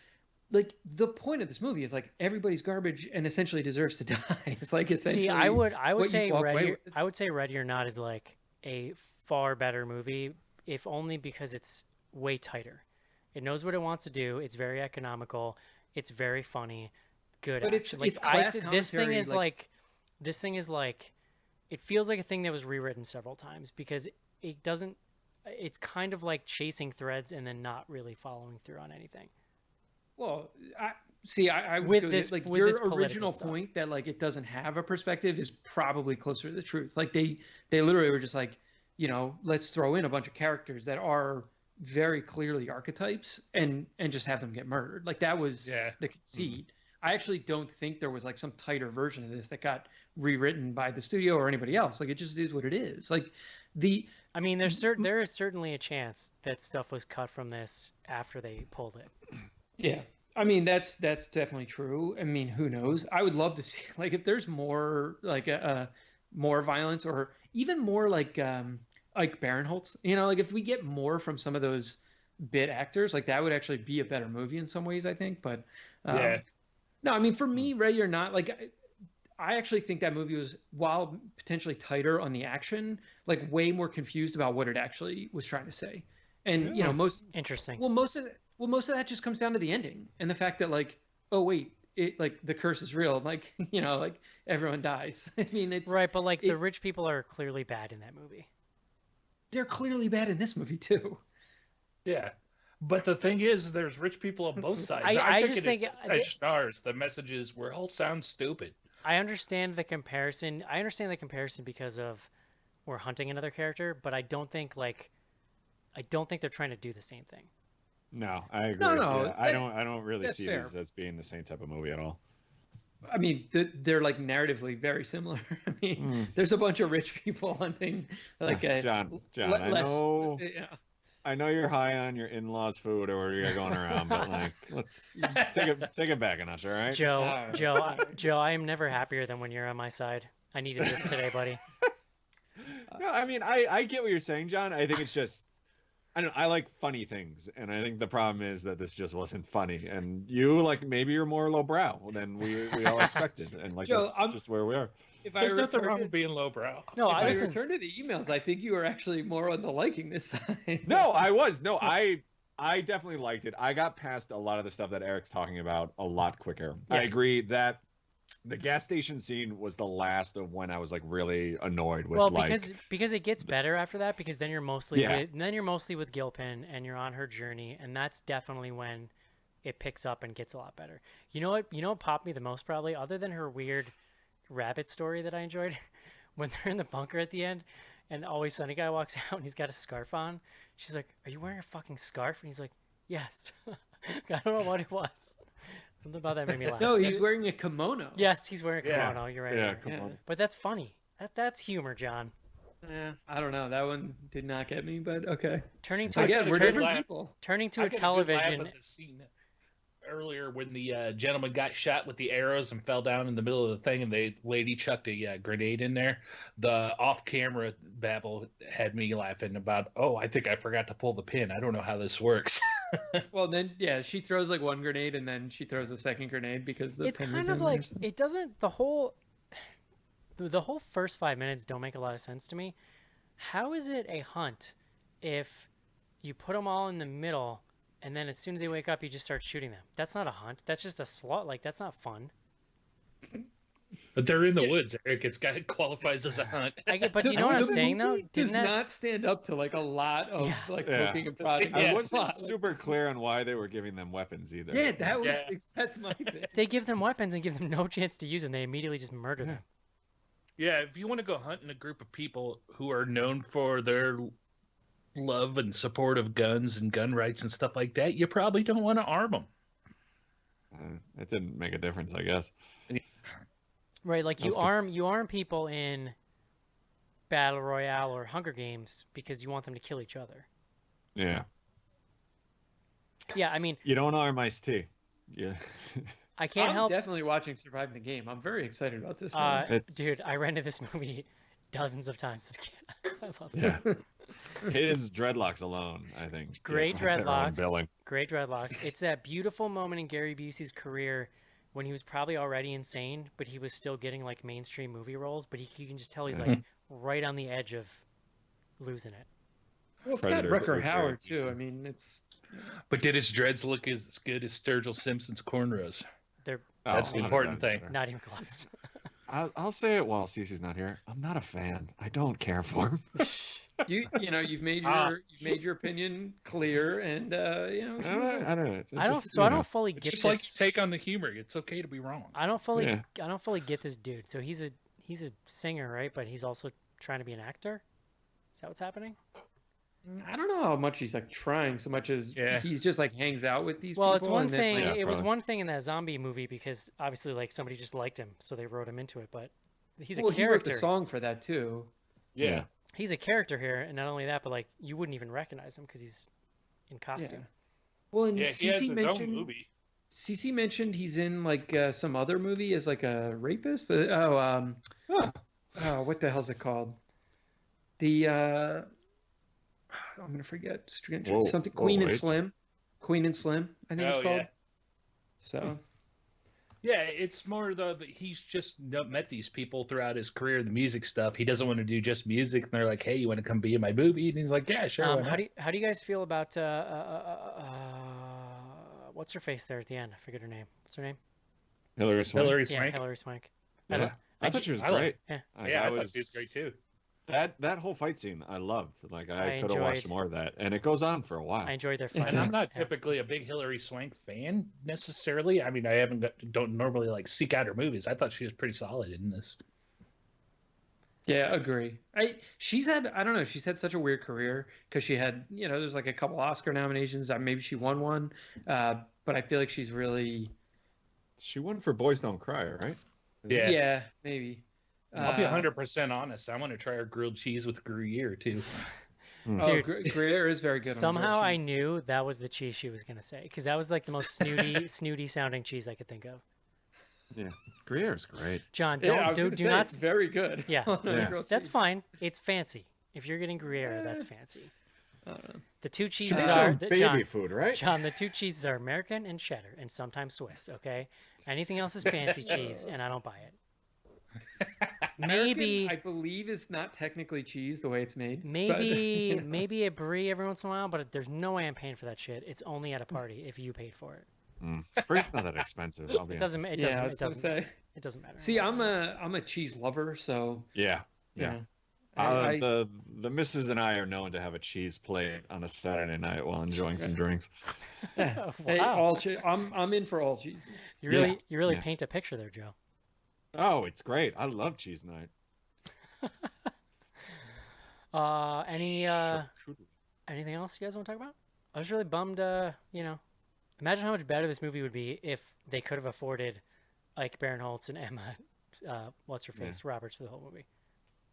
Speaker 3: like, the point of this movie is like, everybody's garbage and essentially deserves to die. It's like, essentially.
Speaker 1: See, I would
Speaker 3: what you
Speaker 1: say
Speaker 3: walk away
Speaker 1: Ready.
Speaker 3: with.
Speaker 1: I would say Ready or Not is like a far better movie, if only because it's way tighter. It knows what it wants to do. It's very economical. It's very funny. Good
Speaker 3: But
Speaker 1: action.
Speaker 3: it's class
Speaker 1: this thing
Speaker 3: commentary,
Speaker 1: is this thing is like, it feels like a thing that was rewritten several times because it doesn't. It's kind of like chasing threads and then not really following through on anything.
Speaker 3: Well, I would
Speaker 1: With
Speaker 3: go
Speaker 1: this-
Speaker 3: like
Speaker 1: with
Speaker 3: your
Speaker 1: this political
Speaker 3: original
Speaker 1: stuff.
Speaker 3: point that like it doesn't have a perspective is probably closer to the truth. Like they literally were just like, let's throw in a bunch of characters that are very clearly archetypes and just have them get murdered. Like that was the conceit. I actually don't think there was like some tighter version of this that got rewritten by the studio or anybody else. Like it just is what it is. Like
Speaker 1: I mean, there is certainly a chance that stuff was cut from this after they pulled it.
Speaker 3: Yeah. I mean, that's definitely true. I mean, who knows? I would love to see like if there's more like more violence or even more like Barinholtz, like if we get more from some of those bit actors, like that would actually be a better movie in some ways, I think. But no, I mean, for me, Ready or Not, like I actually think that movie was, while potentially tighter on the action, like way more confused about what it actually was trying to say. And most
Speaker 1: Interesting.
Speaker 3: most of that just comes down to the ending and the fact that like, oh wait, it like the curse is real, like like everyone dies. I mean, it's
Speaker 1: right, but like the rich people are clearly bad in that movie.
Speaker 3: They're clearly bad in this movie too.
Speaker 2: Yeah. But the thing is, there's rich people on both sides.
Speaker 1: I
Speaker 2: think
Speaker 1: just
Speaker 2: it's
Speaker 1: think
Speaker 2: stars. The message is we all sound stupid.
Speaker 1: I understand the comparison. Because of we're hunting another character, but I don't think they're trying to do the same thing.
Speaker 5: No, I agree.
Speaker 3: No,
Speaker 5: yeah, I don't really see these as being the same type of movie at all.
Speaker 3: I mean, they're like narratively very similar. I mean, there's a bunch of rich people hunting like a
Speaker 5: John. I know you're high on your in-laws' food or where you're going around, but like, let's take it back a notch, all right?
Speaker 1: Joe, I am never happier than when you're on my side. I needed this today, buddy.
Speaker 5: No, I mean, I get what you're saying, John. I think it's just, I like funny things, and I think the problem is that this just wasn't funny. And you, like, maybe you're more lowbrow than we all expected, and like
Speaker 3: Joe,
Speaker 5: that's just where we are.
Speaker 2: There's nothing wrong with being lowbrow.
Speaker 1: No,
Speaker 3: if I return to the emails, I think you were actually more on the liking this side.
Speaker 5: No, I was. No, I definitely liked it. I got past a lot of the stuff that Eric's talking about a lot quicker. Yeah. I agree that the gas station scene was the last of when I was like really annoyed with
Speaker 1: because it gets better after that, because then you're mostly with Gilpin and you're on her journey, and that's definitely when it picks up and gets a lot better. You know what popped me the most, probably, other than her weird rabbit story that I enjoyed, when they're in the bunker at the end and Always Sunny guy walks out and he's got a scarf on. She's like, "Are you wearing a fucking scarf?" And he's like, "Yes." I don't know what it was. Something about that made me laugh.
Speaker 3: No, he's wearing a kimono.
Speaker 1: Yes, he's wearing a kimono. You're right.
Speaker 5: Yeah, kimono.
Speaker 1: But that's funny. That's humor, John.
Speaker 3: I don't know. That one did not get me, but okay.
Speaker 1: Turning to a television.
Speaker 2: Earlier when the gentleman got shot with the arrows and fell down in the middle of the thing, and the lady chucked a grenade in there, the off-camera babble had me laughing about, I think I forgot to pull the pin. I don't know how this works.
Speaker 3: Well, then, she throws like one grenade and then she throws a second grenade because the
Speaker 1: it's
Speaker 3: pin
Speaker 1: kind
Speaker 3: was
Speaker 1: of
Speaker 3: in
Speaker 1: like,
Speaker 3: there.
Speaker 1: it doesn't, the whole first 5 minutes don't make a lot of sense to me. How is it a hunt if you put them all in the middle and then as soon as they wake up, you just start shooting them? That's not a hunt. That's just a slot. Like, that's not fun.
Speaker 2: But they're in the woods, Eric. It qualifies as a hunt.
Speaker 1: But do you know what I'm saying, though?
Speaker 3: Does not stand up to like a lot of booking and project.
Speaker 5: I wasn't super clear on why they were giving them weapons either.
Speaker 3: Yeah, that's my thing.
Speaker 1: They give them weapons and give them no chance to use them. They immediately just murder them.
Speaker 2: Yeah, if you want to go hunting a group of people who are known for their love and support of guns and gun rights and stuff like that, you probably don't want to arm them.
Speaker 5: It didn't make a difference, I guess.
Speaker 1: Right, like you arm people in Battle Royale or Hunger Games because you want them to kill each other.
Speaker 5: Yeah.
Speaker 1: Yeah, I mean,
Speaker 5: you don't arm Ice-T. Yeah.
Speaker 1: I can't help.
Speaker 3: I'm definitely watching Surviving the Game. I'm very excited about this.
Speaker 1: Dude, I rented this movie dozens of times as a kid. I loved it.
Speaker 5: His dreadlocks alone, I think.
Speaker 1: Great dreadlocks. Great dreadlocks. It's that beautiful moment in Gary Busey's career when he was probably already insane, but he was still getting like mainstream movie roles. But you can just tell he's like right on the edge of losing it.
Speaker 3: Well, it's got
Speaker 5: Predator
Speaker 3: Rutger
Speaker 5: very
Speaker 3: Howard too.
Speaker 5: decent.
Speaker 3: I mean, it's
Speaker 2: But did his dreads look as good as Sturgill Simpson's cornrows?
Speaker 1: They're
Speaker 2: That's the
Speaker 5: Oh,
Speaker 2: important
Speaker 5: done
Speaker 2: thing.
Speaker 5: better.
Speaker 1: not even close.
Speaker 5: I'll say it while Cece's not here. I'm not a fan. I don't care for him.
Speaker 3: you've made your opinion clear, and
Speaker 5: I don't know.
Speaker 1: I don't fully
Speaker 2: It's
Speaker 1: get
Speaker 2: just
Speaker 1: this.
Speaker 2: like you take on the humor. It's okay to be wrong.
Speaker 1: I don't fully
Speaker 5: Yeah.
Speaker 1: I don't fully get this dude. So he's a singer, right? But he's also trying to be an actor. Is that what's happening?
Speaker 3: I don't know how much he's like trying so much as he's just like hangs out with these
Speaker 1: Well,
Speaker 3: people.
Speaker 1: it's one
Speaker 3: and then,
Speaker 1: thing.
Speaker 3: like,
Speaker 5: Yeah,
Speaker 1: It was
Speaker 5: probably.
Speaker 1: one thing in that zombie movie because obviously, like somebody just liked him, so they wrote him into it. But he's a
Speaker 3: well, he wrote
Speaker 1: character.
Speaker 3: the song for that too.
Speaker 5: Yeah.
Speaker 1: He's a character here, and not only that, but like you wouldn't even recognize him because he's in costume.
Speaker 3: Well, and
Speaker 2: Yeah, he has
Speaker 3: CC
Speaker 2: his
Speaker 3: mentioned
Speaker 2: own movie.
Speaker 3: CC mentioned he's in like some other movie as like a rapist. What the hell's it called? The I'm gonna forget.
Speaker 5: Whoa,
Speaker 3: Something
Speaker 5: whoa,
Speaker 3: Queen and
Speaker 5: wait.
Speaker 3: Slim. Queen and Slim, I think it's
Speaker 2: Oh,
Speaker 3: called.
Speaker 2: yeah.
Speaker 3: So
Speaker 2: Yeah, it's more that he's just met these people throughout his career, the music stuff. He doesn't want to do just music, and they're like, "Hey, you want to come be in my movie?" And he's like, "Yeah, sure." why
Speaker 1: How
Speaker 2: not?"
Speaker 1: do you guys feel about what's her face there at the end? I forget her name. What's her name?
Speaker 5: Hillary Swank.
Speaker 2: Hillary
Speaker 1: Yeah,
Speaker 2: Swank?
Speaker 1: Hillary Swank.
Speaker 5: Yeah. I thought she was
Speaker 2: I like-
Speaker 5: great.
Speaker 1: Yeah.
Speaker 5: Like,
Speaker 2: Yeah, I
Speaker 5: that
Speaker 2: thought she was great too.
Speaker 5: That whole fight scene, I loved. Like
Speaker 1: I
Speaker 5: I could have watched
Speaker 1: enjoyed-
Speaker 5: more of that, and it goes on for a while.
Speaker 1: I enjoyed their
Speaker 3: And
Speaker 1: fight.
Speaker 2: And I'm not
Speaker 1: Yeah.
Speaker 2: typically a big Hillary Swank fan necessarily. I mean, I don't normally like seek out her movies. I thought she was pretty solid in this.
Speaker 3: yeah, agree. She's had I don't know. She's had such a weird career because she had there's like a couple Oscar nominations. Maybe she won one, but I feel like she's really
Speaker 5: She won for Boys Don't Cry, right?
Speaker 2: Yeah.
Speaker 3: maybe.
Speaker 2: I'll be 100% honest. I want to try her grilled cheese with Gruyere too.
Speaker 1: Dude,
Speaker 3: Gruyere is very good. on
Speaker 1: Somehow
Speaker 3: grilled
Speaker 1: I
Speaker 3: cheese.
Speaker 1: knew that was the cheese she was gonna say because that was like the most snooty sounding cheese I could think of.
Speaker 5: Yeah, Gruyere's great.
Speaker 1: John,
Speaker 3: Yeah, I was
Speaker 1: do
Speaker 3: gonna
Speaker 1: do
Speaker 3: say,
Speaker 1: not.
Speaker 3: it's very good.
Speaker 1: Yeah,
Speaker 3: on a
Speaker 5: Yeah.
Speaker 3: grilled
Speaker 1: that's
Speaker 3: cheese.
Speaker 1: fine. It's fancy. If you're getting Gruyere, that's fancy.
Speaker 3: I don't know.
Speaker 1: The two
Speaker 5: She's
Speaker 1: cheeses
Speaker 5: some
Speaker 1: are
Speaker 5: baby food, right?
Speaker 1: John. The two cheeses are American and cheddar, and sometimes Swiss. Okay, anything else is fancy cheese, and I don't buy it. Maybe,
Speaker 3: American, I believe is not technically cheese the way it's made.
Speaker 1: maybe,
Speaker 3: but,
Speaker 1: maybe a brie every once in a while, but there's no way I'm paying for that shit. It's only at a party if you paid for it.
Speaker 5: Brie's not that expensive. I'll be
Speaker 1: It doesn't.
Speaker 5: honest.
Speaker 1: It
Speaker 3: yeah,
Speaker 1: doesn't.
Speaker 3: I
Speaker 1: It
Speaker 3: was gonna
Speaker 1: doesn't.
Speaker 3: say.
Speaker 1: It doesn't matter.
Speaker 3: See, I'm a cheese lover, so
Speaker 5: Yeah,
Speaker 3: you
Speaker 5: yeah.
Speaker 3: know, I,
Speaker 5: The missus and I are known to have a cheese plate on a Saturday night while enjoying some drinks.
Speaker 3: yeah. Hey,
Speaker 1: Wow.
Speaker 3: I'm in for all cheeses.
Speaker 1: You really,
Speaker 5: yeah.
Speaker 1: paint a picture there, Joe.
Speaker 5: Oh, it's great. I love cheese night.
Speaker 1: Anything else you guys want to talk about? I was really bummed. Imagine how much better this movie would be if they could have afforded Ike Barinholtz and Emma, what's her face, Roberts for the whole movie.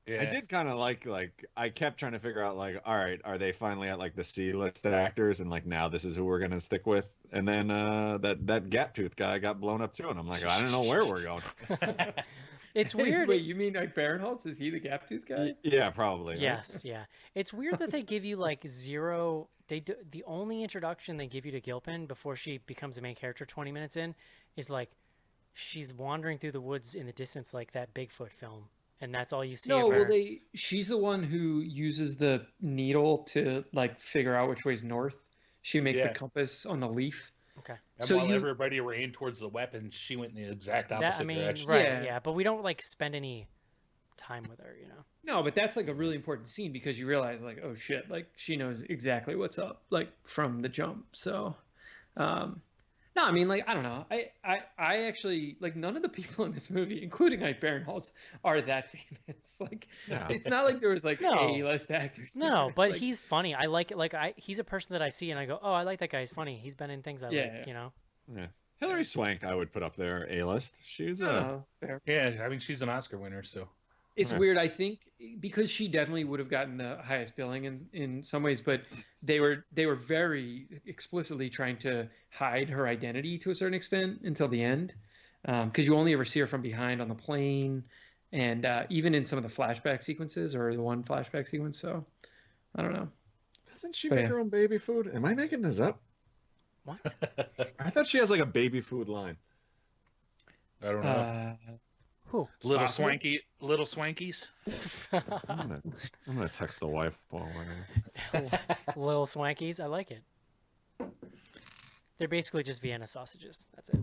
Speaker 2: Yeah.
Speaker 5: I did kind of like I kept trying to figure out like, all right, are they finally at like the C-list actors and like now this is who we're gonna stick with? And then that gap tooth guy got blown up too, and I'm like, I don't know where we're going.
Speaker 1: It's weird.
Speaker 3: Wait, you mean like Barinholtz? Is he the gap tooth guy?
Speaker 5: Yeah, probably. right?
Speaker 1: Yes, yeah. It's weird that they give you like zero. The only introduction they give you to Gilpin before she becomes the main character 20 minutes in is like she's wandering through the woods in the distance like that Bigfoot film, and that's all you see
Speaker 3: No,
Speaker 1: of her.
Speaker 3: well, she's the one who uses the needle to like figure out which way's north. She makes the
Speaker 2: Yeah.
Speaker 3: compass on the leaf.
Speaker 1: Okay.
Speaker 2: And
Speaker 3: So
Speaker 2: while
Speaker 3: you-
Speaker 2: everybody ran towards the weapon, she went in the exact opposite
Speaker 1: That, I mean,
Speaker 2: direction.
Speaker 1: right,
Speaker 3: Yeah.
Speaker 1: yeah, but we don't like spend any time with her, you know.
Speaker 3: No, but that's like a really important scene because you realize like, oh shit, like she knows exactly what's up, like from the jump. So, no, I mean, like I don't know. I actually like none of the people in this movie, including Ike Barinholtz, are that famous. Like,
Speaker 5: No.
Speaker 3: it's not like there was like
Speaker 1: No.
Speaker 3: A-list actors.
Speaker 1: No,
Speaker 3: there. It's
Speaker 1: but
Speaker 3: like,
Speaker 1: he's funny. I like it. Like he's a person that I see and I go, oh, I like that guy. He's funny. He's been in things I
Speaker 3: Yeah,
Speaker 1: like,
Speaker 3: yeah.
Speaker 1: you know.
Speaker 5: Yeah. Hillary Swank, I would put up there A-list. She's
Speaker 3: fair.
Speaker 2: Yeah, I mean, she's an Oscar winner, so.
Speaker 3: It's
Speaker 5: Okay.
Speaker 3: weird. I think because she definitely would have gotten the highest billing in some ways, but they were very explicitly trying to hide her identity to a certain extent until the end, because you only ever see her from behind on the plane, and even in some of the flashback sequences or the one flashback sequence. So I don't know.
Speaker 5: Doesn't she
Speaker 3: But
Speaker 5: make
Speaker 3: yeah.
Speaker 5: her own baby food? Am I making this up?
Speaker 1: What?
Speaker 5: I thought she has like a baby food line.
Speaker 2: I don't know.
Speaker 1: Who?
Speaker 2: Little
Speaker 3: Possible.
Speaker 2: little swankies.
Speaker 5: I'm gonna text the wife while we're.
Speaker 1: Little swankies. I like it. They're basically just Vienna sausages. That's it.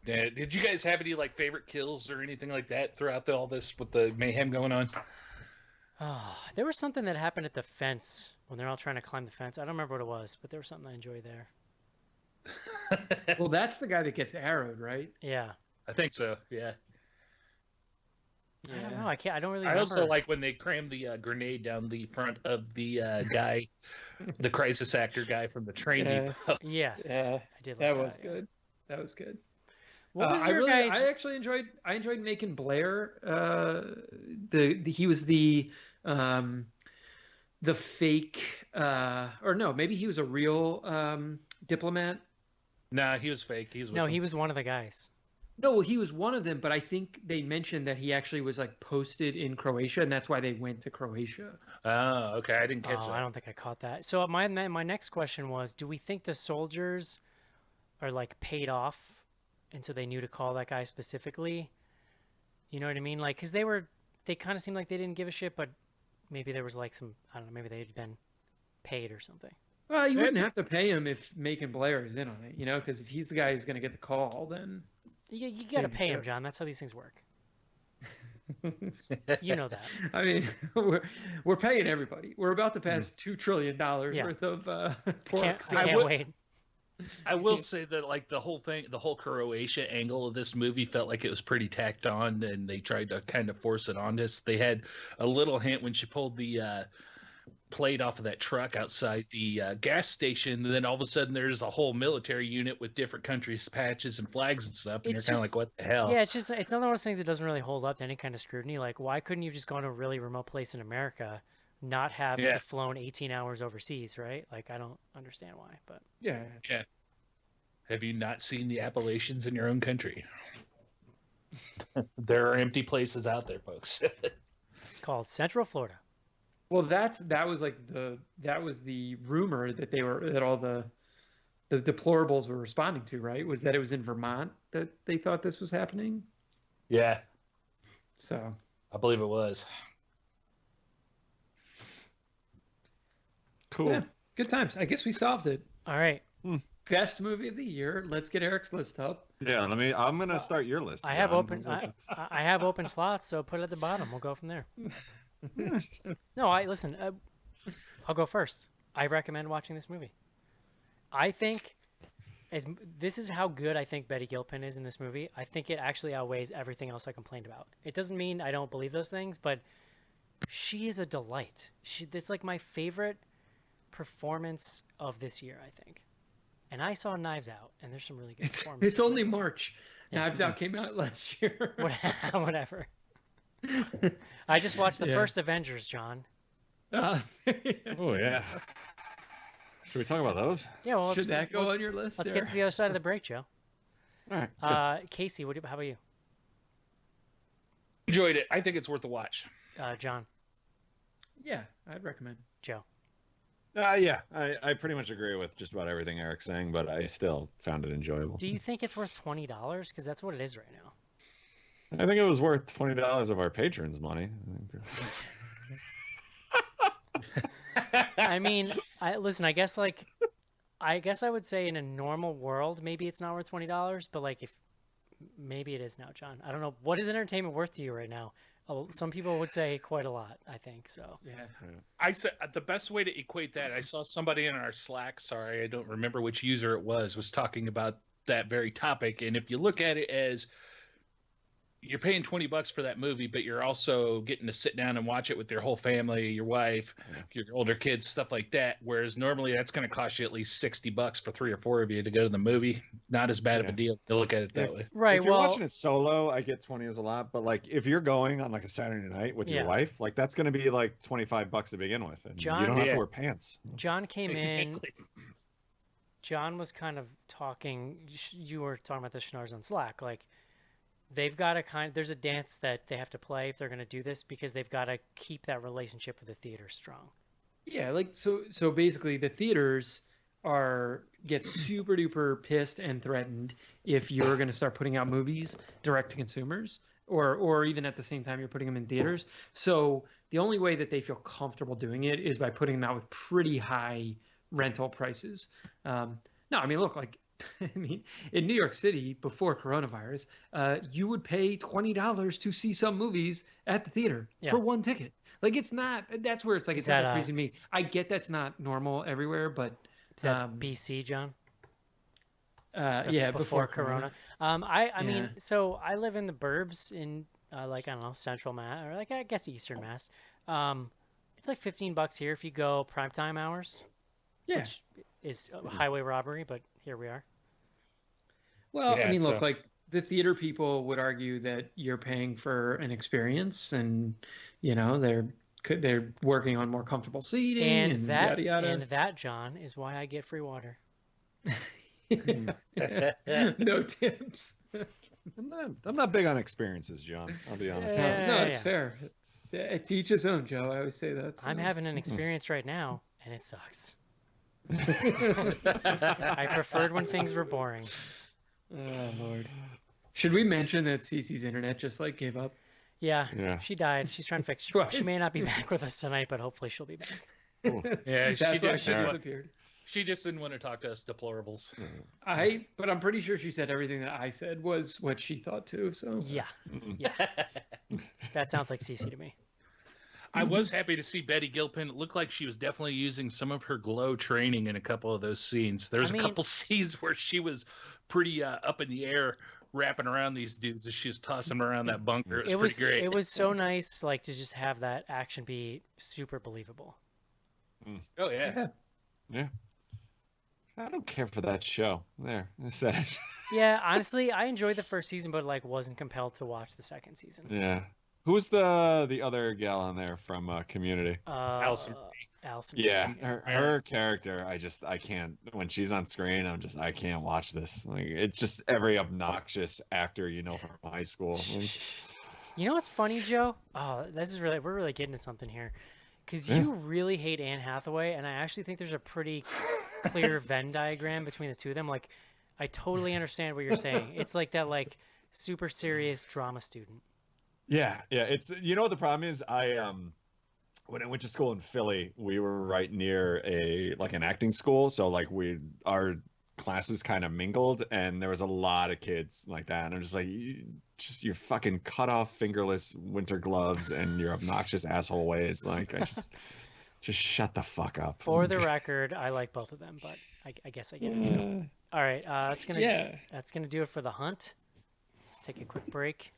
Speaker 2: Yeah, did you guys have any like favorite kills or anything like that throughout all this with the mayhem going on?
Speaker 1: Oh, there was something that happened at the fence when they're all trying to climb the fence. I don't remember what it was, but there was something I enjoyed there.
Speaker 3: Well, that's the guy that gets arrowed, right?
Speaker 1: Yeah.
Speaker 2: I think so. Yeah.
Speaker 1: I don't know. I can't. I don't really
Speaker 2: I
Speaker 1: remember.
Speaker 2: also like when they crammed the grenade down the front of the guy, the crisis actor guy from the train.
Speaker 3: Yeah.
Speaker 2: depot.
Speaker 1: Yes.
Speaker 3: Yeah,
Speaker 1: I did like
Speaker 3: that was
Speaker 1: yeah.
Speaker 3: good. That was good.
Speaker 1: What was
Speaker 3: I
Speaker 1: your guys?
Speaker 3: I actually enjoyed. I enjoyed Macon Blair. He was the fake, or no, maybe he was a real diplomat.
Speaker 2: Nah, he was fake. He's
Speaker 1: No, he was one of the guys.
Speaker 3: No, well, he was one of them, but I think they mentioned that he actually was like posted in Croatia, and that's why they went to Croatia.
Speaker 2: Oh, okay. I didn't catch
Speaker 1: Oh,
Speaker 2: that.
Speaker 1: I don't think I caught that. So my next question was, do we think the soldiers are like paid off, and so they knew to call that guy specifically? You know what I mean? Like, because they kind of seemed like they didn't give a shit, but maybe there was like some, I don't know, maybe they'd been paid or something.
Speaker 3: Well, you wouldn't have to pay him if Macon Blair is in on it, because if he's the guy who's going to get the call, then
Speaker 1: You got to
Speaker 3: Maybe
Speaker 1: pay him,
Speaker 3: so.
Speaker 1: John. That's how these things work. You know that.
Speaker 3: I mean, we're paying everybody. We're about to pass $2 trillion
Speaker 1: Yeah.
Speaker 3: worth of pork.
Speaker 1: Can't,
Speaker 3: so-
Speaker 1: I can't wait.
Speaker 2: I will say that like the whole thing, the whole Croatia angle of this movie felt like it was pretty tacked on, and they tried to kind of force it on us. They had a little hint when she pulled the plate off of that truck outside the gas station, and then all of a sudden there's a whole military unit with different countries' patches and flags and stuff, and
Speaker 1: It's
Speaker 2: you're kind of
Speaker 1: just-
Speaker 2: like, what the hell?
Speaker 1: Yeah, it's another one of those things that doesn't really hold up to any kind of scrutiny. Like, why couldn't you just go to a really remote place in America, not have
Speaker 2: Yeah.
Speaker 1: flown 18 hours overseas, right? Like, I don't understand why, but
Speaker 3: yeah.
Speaker 2: Have you not seen the Appalachians in your own country? There are empty places out there, folks.
Speaker 1: it's called Central Florida.
Speaker 3: Well, that was the rumor that all the deplorables were responding to, right? Was that it was in Vermont that they thought this was happening?
Speaker 2: Yeah,
Speaker 3: So
Speaker 2: I believe it was.
Speaker 5: Cool.
Speaker 3: yeah, good times. I guess we solved it.
Speaker 1: All right.
Speaker 3: Best movie of the year. Let's get Eric's list up.
Speaker 5: Yeah, I'm gonna start your list.
Speaker 1: I have
Speaker 5: John.
Speaker 1: open. I have open slots, so put it at the bottom. We'll go from there. No, listen. I'll go first. I recommend watching this movie. I think, this is how good I think Betty Gilpin is in this movie. I think it actually outweighs everything else I complained about. It doesn't mean I don't believe those things, but she is a delight. It's like my favorite performance of this year, I think. And I saw Knives Out, and there's some really good performances.
Speaker 3: It's only
Speaker 1: there.
Speaker 3: March.
Speaker 1: Yeah.
Speaker 3: Knives Out came out last year.
Speaker 1: Whatever. I just watched the
Speaker 3: Yeah.
Speaker 1: first Avengers, John.
Speaker 3: Uh,
Speaker 5: Oh yeah. Should we talk about those?
Speaker 1: Yeah, well,
Speaker 3: Should that go on your list?
Speaker 1: Let's
Speaker 3: there?
Speaker 1: get to the other side of the break, Joe.
Speaker 5: All right. Good.
Speaker 1: Casey, how about you?
Speaker 2: Enjoyed it. I think it's worth a watch.
Speaker 1: John,
Speaker 3: Yeah, I'd recommend.
Speaker 1: Joe.
Speaker 5: Yeah, I pretty much agree with just about everything Eric's saying, but I still found it enjoyable.
Speaker 1: Do you think it's worth $20? Because that's what it is right now.
Speaker 5: I think it was worth $20 of our patrons' money.
Speaker 1: I mean, listen. I guess I would say in a normal world, maybe it's not worth $20. But like, if maybe it is now, John. I don't know. What is entertainment worth to you right now? Oh, some people would say quite a lot. I think so.
Speaker 3: Yeah.
Speaker 2: I said the best way to equate that. I saw somebody in our Slack. Sorry, I don't remember which user it was talking about that very topic. And if you look at it as you're paying $20 for that movie, but you're also getting to sit down and watch it with your whole family, your wife, your older kids, stuff like that. Whereas normally that's going to cost you at least $60 for 3 or 4 of you to go to the movie. Not as bad of a deal to look at it that way.
Speaker 1: Right.
Speaker 5: If you're
Speaker 1: Well,
Speaker 5: watching it solo, I get 20 is a lot, but like if you're going on like a Saturday night with
Speaker 1: Yeah.
Speaker 5: your wife, like that's going to be like $25 to begin with, and
Speaker 1: John-
Speaker 5: you don't have
Speaker 2: Yeah.
Speaker 5: to wear pants.
Speaker 1: John came in.
Speaker 2: Exactly.
Speaker 1: John was kind of talking. You were talking about the Schnars on Slack. Like, they've got to there's a dance that they have to play if they're going to do this, because they've got to keep that relationship with the theater strong.
Speaker 3: Yeah, like so basically the theaters get super duper pissed and threatened if you're going to start putting out movies direct to consumers, or even at the same time you're putting them in theaters. So the only way that they feel comfortable doing it is by putting them out with pretty high rental prices. No, I mean, look, like, I mean, in New York City before coronavirus, you would pay $20 to see some movies at the theater for one ticket. Like, it's not. That's where it's like it's not that crazy to me. I get that's not normal everywhere, but
Speaker 1: is that BC, John?
Speaker 3: Yeah,
Speaker 1: before Corona. I mean, so I live in the burbs in like, I don't know, Central Mass, or like, I guess Eastern Mass. It's like $15 here if you go primetime hours.
Speaker 3: Yeah.
Speaker 1: Which is a highway robbery, but here we are.
Speaker 3: Well, I mean, look, like, the theater people would argue that you're paying for an experience, and you know they're working on more comfortable seating and
Speaker 1: that,
Speaker 3: yada yada.
Speaker 1: And that, John, is why I get free water.
Speaker 3: No tips.
Speaker 5: I'm not big on experiences, John. I'll be honest.
Speaker 3: No, it's fair. To each his own, Joe. I always say that. So.
Speaker 1: I'm having an experience right now, and it sucks. I preferred when things were boring.
Speaker 3: Oh Lord. Should we mention that Cece's internet just like gave up?
Speaker 1: Yeah. She died. She's trying to fix. She may not be back with us tonight, but hopefully she'll be back.
Speaker 2: Yeah,
Speaker 3: that's why she disappeared.
Speaker 2: She just didn't want to talk to us deplorables.
Speaker 3: But I'm pretty sure she said everything that I said was what she thought too. So
Speaker 1: yeah. That sounds like Cece to me.
Speaker 2: I was happy to see Betty Gilpin. It looked like she was definitely using some of her glow training in a couple of those scenes. There's a couple scenes where she was pretty up in the air, wrapping around these dudes as she was tossing them around that bunker. It was pretty great.
Speaker 1: It was so nice, like, to just have that action be super believable.
Speaker 2: Oh yeah.
Speaker 5: I don't care for that show. There, I said it.
Speaker 1: Yeah, honestly, I enjoyed the first season, but like wasn't compelled to watch the second season.
Speaker 5: Yeah. Who's the other gal on there from Community?
Speaker 2: Allison.
Speaker 5: Yeah, her character. I can't. When she's on screen, I can't watch this. Like, it's just every obnoxious actor you know from high school.
Speaker 1: You know what's funny, Joe? Oh, we're really getting to something here, because you really hate Anne Hathaway, and I actually think there's a pretty clear Venn diagram between the two of them. Like, I totally understand what you're saying. It's like that, like, super serious drama student.
Speaker 5: Yeah. It's, you know what the problem is? When I went to school in Philly, we were right near an acting school, so like our classes kind of mingled, and there was a lot of kids like that. And I'm just like, your fucking cut off fingerless winter gloves and your obnoxious asshole ways. Like, I just shut the fuck up.
Speaker 1: For the record, I like both of them, but I guess I get it. All right, that's gonna do it for the hunt. Let's take a quick break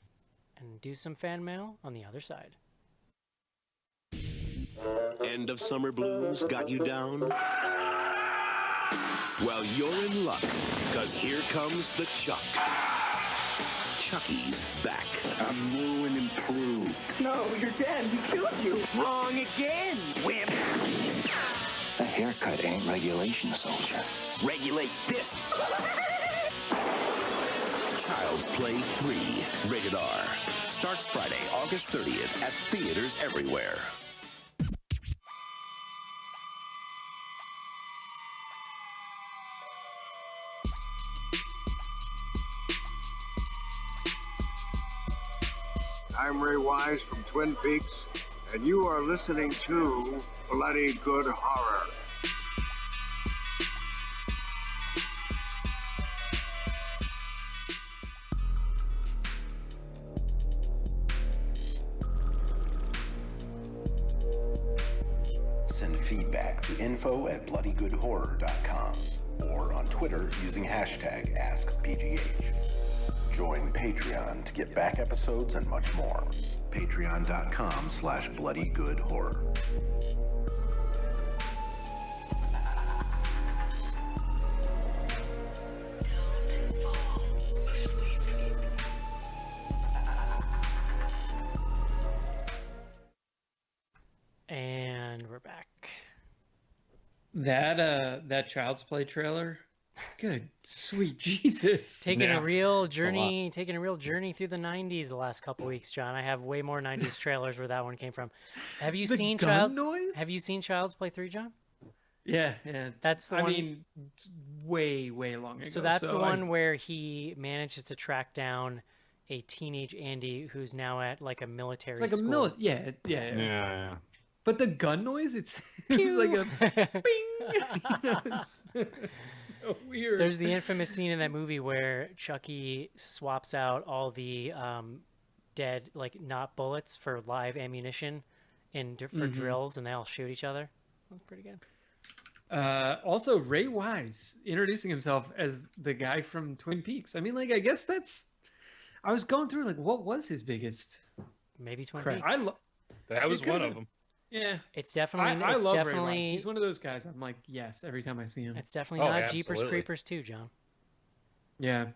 Speaker 1: and do some fan mail on the other side.
Speaker 8: End of summer blues got you down? Well, you're in luck, because here comes the Chuck. Chucky's back.
Speaker 6: I'm new and improved.
Speaker 7: No, you're dead. He killed you. Wrong again, wimp.
Speaker 9: A haircut ain't regulation, soldier.
Speaker 7: Regulate this.
Speaker 8: Child's Play 3, rated R. Starts Friday, August 30th at theaters everywhere.
Speaker 10: I'm Ray Wise from Twin Peaks, and you are listening to Bloody Good Horror.
Speaker 9: Send feedback to info@bloodygoodhorror.com or on Twitter using hashtag AskBGH. Join Patreon to get back episodes and much more. Patreon.com/bloodygoodhorror.
Speaker 1: And we're back.
Speaker 3: That Child's Play trailer. Good sweet Jesus.
Speaker 1: Taking a real journey through the 90s the last couple weeks, John. I have way more 90s trailers where that one came from. Have you seen Child's Play 3, John?
Speaker 3: Yeah.
Speaker 1: That's the one.
Speaker 3: I mean, way long ago.
Speaker 1: So that's the one where he manages to track down a teenage Andy who's now at like a military
Speaker 3: It's like
Speaker 1: school.
Speaker 3: a yeah.
Speaker 5: Yeah.
Speaker 3: But the gun noise, it was like a bing. So weird.
Speaker 1: There's the infamous scene in that movie where Chucky swaps out all the dead, like not bullets for live ammunition for drills, and they all shoot each other. That's pretty good.
Speaker 3: Also, Ray Wise introducing himself as the guy from Twin Peaks. I mean, like, I guess I was going through, like, what was his biggest
Speaker 1: Maybe Twin
Speaker 3: crap?
Speaker 1: Peaks.
Speaker 2: That was one of them.
Speaker 3: Yeah.
Speaker 1: It's definitely.
Speaker 3: I
Speaker 1: it's
Speaker 3: love
Speaker 1: definitely.
Speaker 3: Ray Wise. He's one of those guys. I'm like, yes, every time I see him.
Speaker 1: It's definitely not
Speaker 2: yeah,
Speaker 1: Jeepers
Speaker 2: absolutely.
Speaker 1: Creepers too, John.
Speaker 3: Yeah.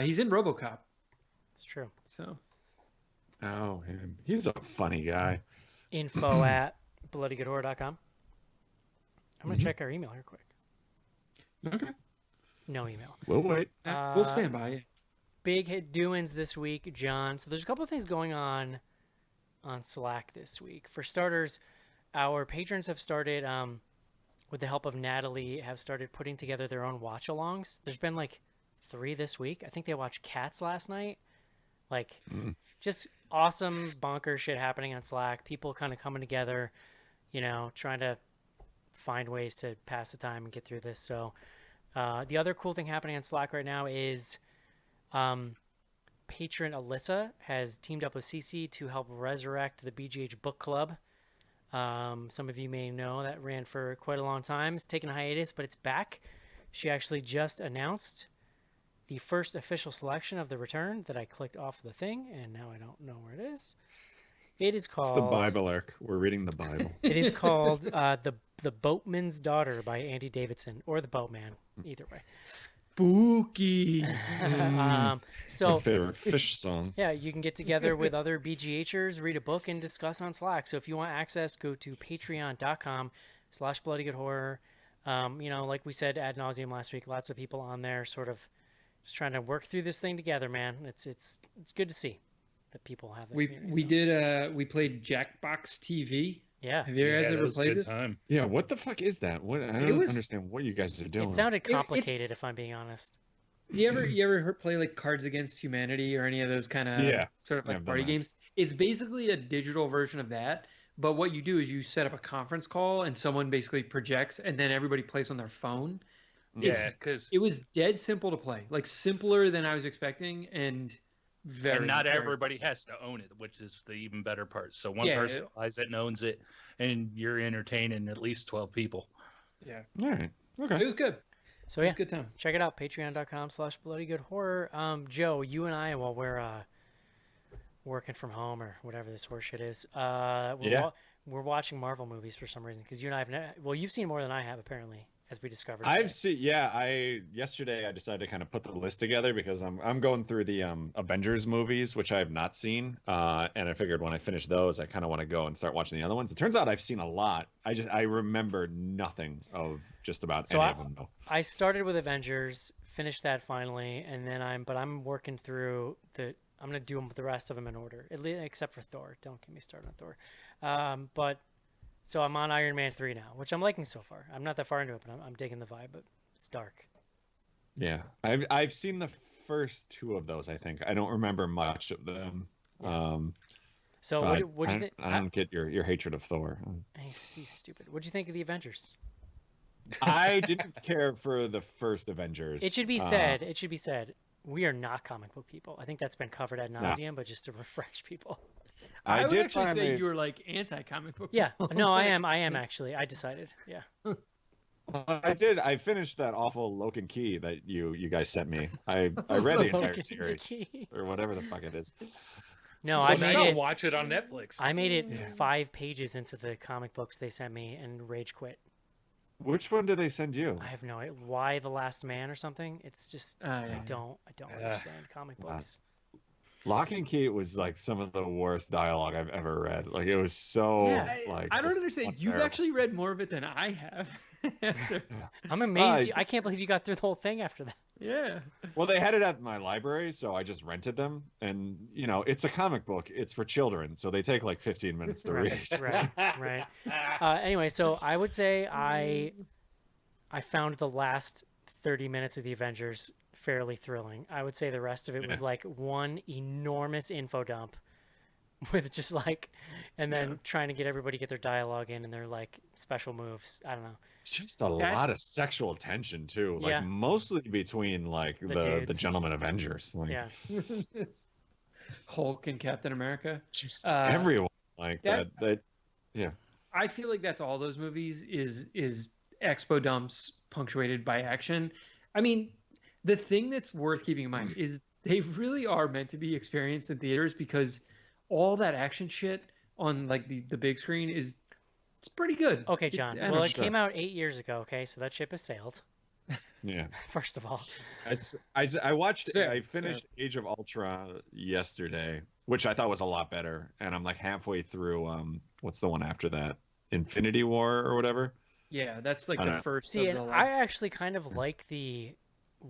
Speaker 3: He's in RoboCop.
Speaker 1: It's true.
Speaker 3: So.
Speaker 5: Oh, him. He's a funny guy.
Speaker 1: Info at bloodygoodhorror.com. I'm going to check our email here quick.
Speaker 5: Okay.
Speaker 1: No email.
Speaker 5: We'll wait.
Speaker 3: We'll stand by it.
Speaker 1: Big hit doings this week, John. So there's a couple of things going on Slack this week. For starters, our patrons have started, with the help of Natalie, have started putting together their own watch-alongs. There's been like 3 this week. I think they watched Cats last night. Like, just awesome bonker shit happening on Slack. People kind of coming together, you know, trying to find ways to pass the time and get through this. So the other cool thing happening on Slack right now is patron Alyssa has teamed up with Cece to help resurrect the BGH book club. Some of you may know that ran for quite a long time. It's taken a hiatus, but it's back. She actually just announced the first official selection of the return that I clicked off the thing, and now I don't know where it is. It is called...
Speaker 5: It's the Bible arc. We're reading the Bible.
Speaker 1: It is called The Boatman's Daughter by Andy Davidson, or The Boatman, either way.
Speaker 3: Spooky.
Speaker 1: So
Speaker 5: My favorite fish song.
Speaker 1: yeah, you can get together with other BGHers, read a book, and discuss on Slack. So if you want access, go to patreon.com/bloodygoodhorror. You know, like we said ad nauseum last week, lots of people on there sort of just trying to work through this thing together, man. It's good to see that people have that community,
Speaker 3: We played Jackbox TV.
Speaker 1: Yeah.
Speaker 3: Have you guys ever played this?
Speaker 2: Time.
Speaker 5: Yeah, what the fuck is that? What I don't understand what you guys are doing.
Speaker 1: It sounded complicated, if I'm being honest.
Speaker 3: Do you ever play like Cards Against Humanity or any of those kind of sort of like party games? It's basically a digital version of that. But what you do is you set up a conference call and someone basically projects and then everybody plays on their phone.
Speaker 2: Yeah, because
Speaker 3: it was dead simple to play, like simpler than I was expecting, and
Speaker 2: not everybody has to own it, which is the even better part. So one person buys it and owns it, and you're entertaining at least 12 people.
Speaker 3: Yeah.
Speaker 5: All right. Okay.
Speaker 3: It was good.
Speaker 1: So
Speaker 3: it
Speaker 1: yeah,
Speaker 3: was a good time.
Speaker 1: Check it out, patreon.com/bloodygoodhorror. Joe, you and I, while we're working from home or whatever this horseshit is, we're watching Marvel movies for some reason, because you and I have you've seen more than I have, apparently, as we discovered.
Speaker 5: I've seen, yesterday I decided to kind of put the list together because I'm going through the Avengers movies, which I have not seen, and I figured when I finish those, I kind of want to go and start watching the other ones. It turns out I've seen a lot. I remember nothing of just about any of them though.
Speaker 1: I started with Avengers, finished that finally, and then I'm working through I'm gonna do the rest of them in order, except for Thor. Don't get me started on Thor. So I'm on Iron Man 3 now, which I'm liking so far. I'm not that far into it, but I'm digging the vibe, but it's dark.
Speaker 5: Yeah, I've seen the first 2 of those, I think. I don't remember much of them.
Speaker 1: So what do you think?
Speaker 5: I don't get your hatred of Thor.
Speaker 1: He's stupid. What do you think of the Avengers?
Speaker 5: I didn't care for the first Avengers.
Speaker 1: It should be said, we are not comic book people. I think that's been covered ad nauseum, but just to refresh people.
Speaker 3: I would actually say you were like anti-comic book.
Speaker 1: Yeah, no, I am actually. I decided. Yeah.
Speaker 5: I did. I finished that awful Lock and Key that you guys sent me. I read the entire series or whatever the fuck it is.
Speaker 1: No, I made it.
Speaker 2: Watch it on Netflix.
Speaker 1: I made it 5 pages into the comic books they sent me and rage quit.
Speaker 5: Which one did they send you?
Speaker 1: I have no idea. Why the Last Man or something? It's just I don't understand comic books.
Speaker 5: Lock and Key was like some of the worst dialogue I've ever read. Like it was so like.
Speaker 3: I don't understand. You've actually read more of it than I have.
Speaker 1: I'm amazed. I can't believe you got through the whole thing after that.
Speaker 3: Yeah.
Speaker 5: Well, they had it at my library, so I just rented them. And you know, it's a comic book. It's for children, so they take like 15 minutes to read.
Speaker 1: Right. Anyway, so I would say I found the last 30 minutes of the Avengers fairly thrilling. I would say the rest of it was like one enormous info dump with just like, and then trying to get everybody to get their dialogue in and their like special moves. I don't know.
Speaker 5: Just a lot of sexual tension too, like mostly between like the Gentleman Avengers. Like,
Speaker 3: Hulk and Captain America.
Speaker 5: Just everyone like that. Yeah.
Speaker 3: I feel like that's all those movies is expo dumps punctuated by action. I mean, the thing that's worth keeping in mind is they really are meant to be experienced in theaters, because all that action shit on like the big screen it's pretty good.
Speaker 1: Okay, John. Well, it came out 8 years ago. Okay, so that ship has sailed.
Speaker 5: Yeah.
Speaker 1: First of all,
Speaker 5: I finished Age of Ultron yesterday, which I thought was a lot better, and I'm like halfway through. What's the one after that? Infinity War or whatever.
Speaker 3: Yeah, that's like the first.
Speaker 1: See, and I actually kind of like the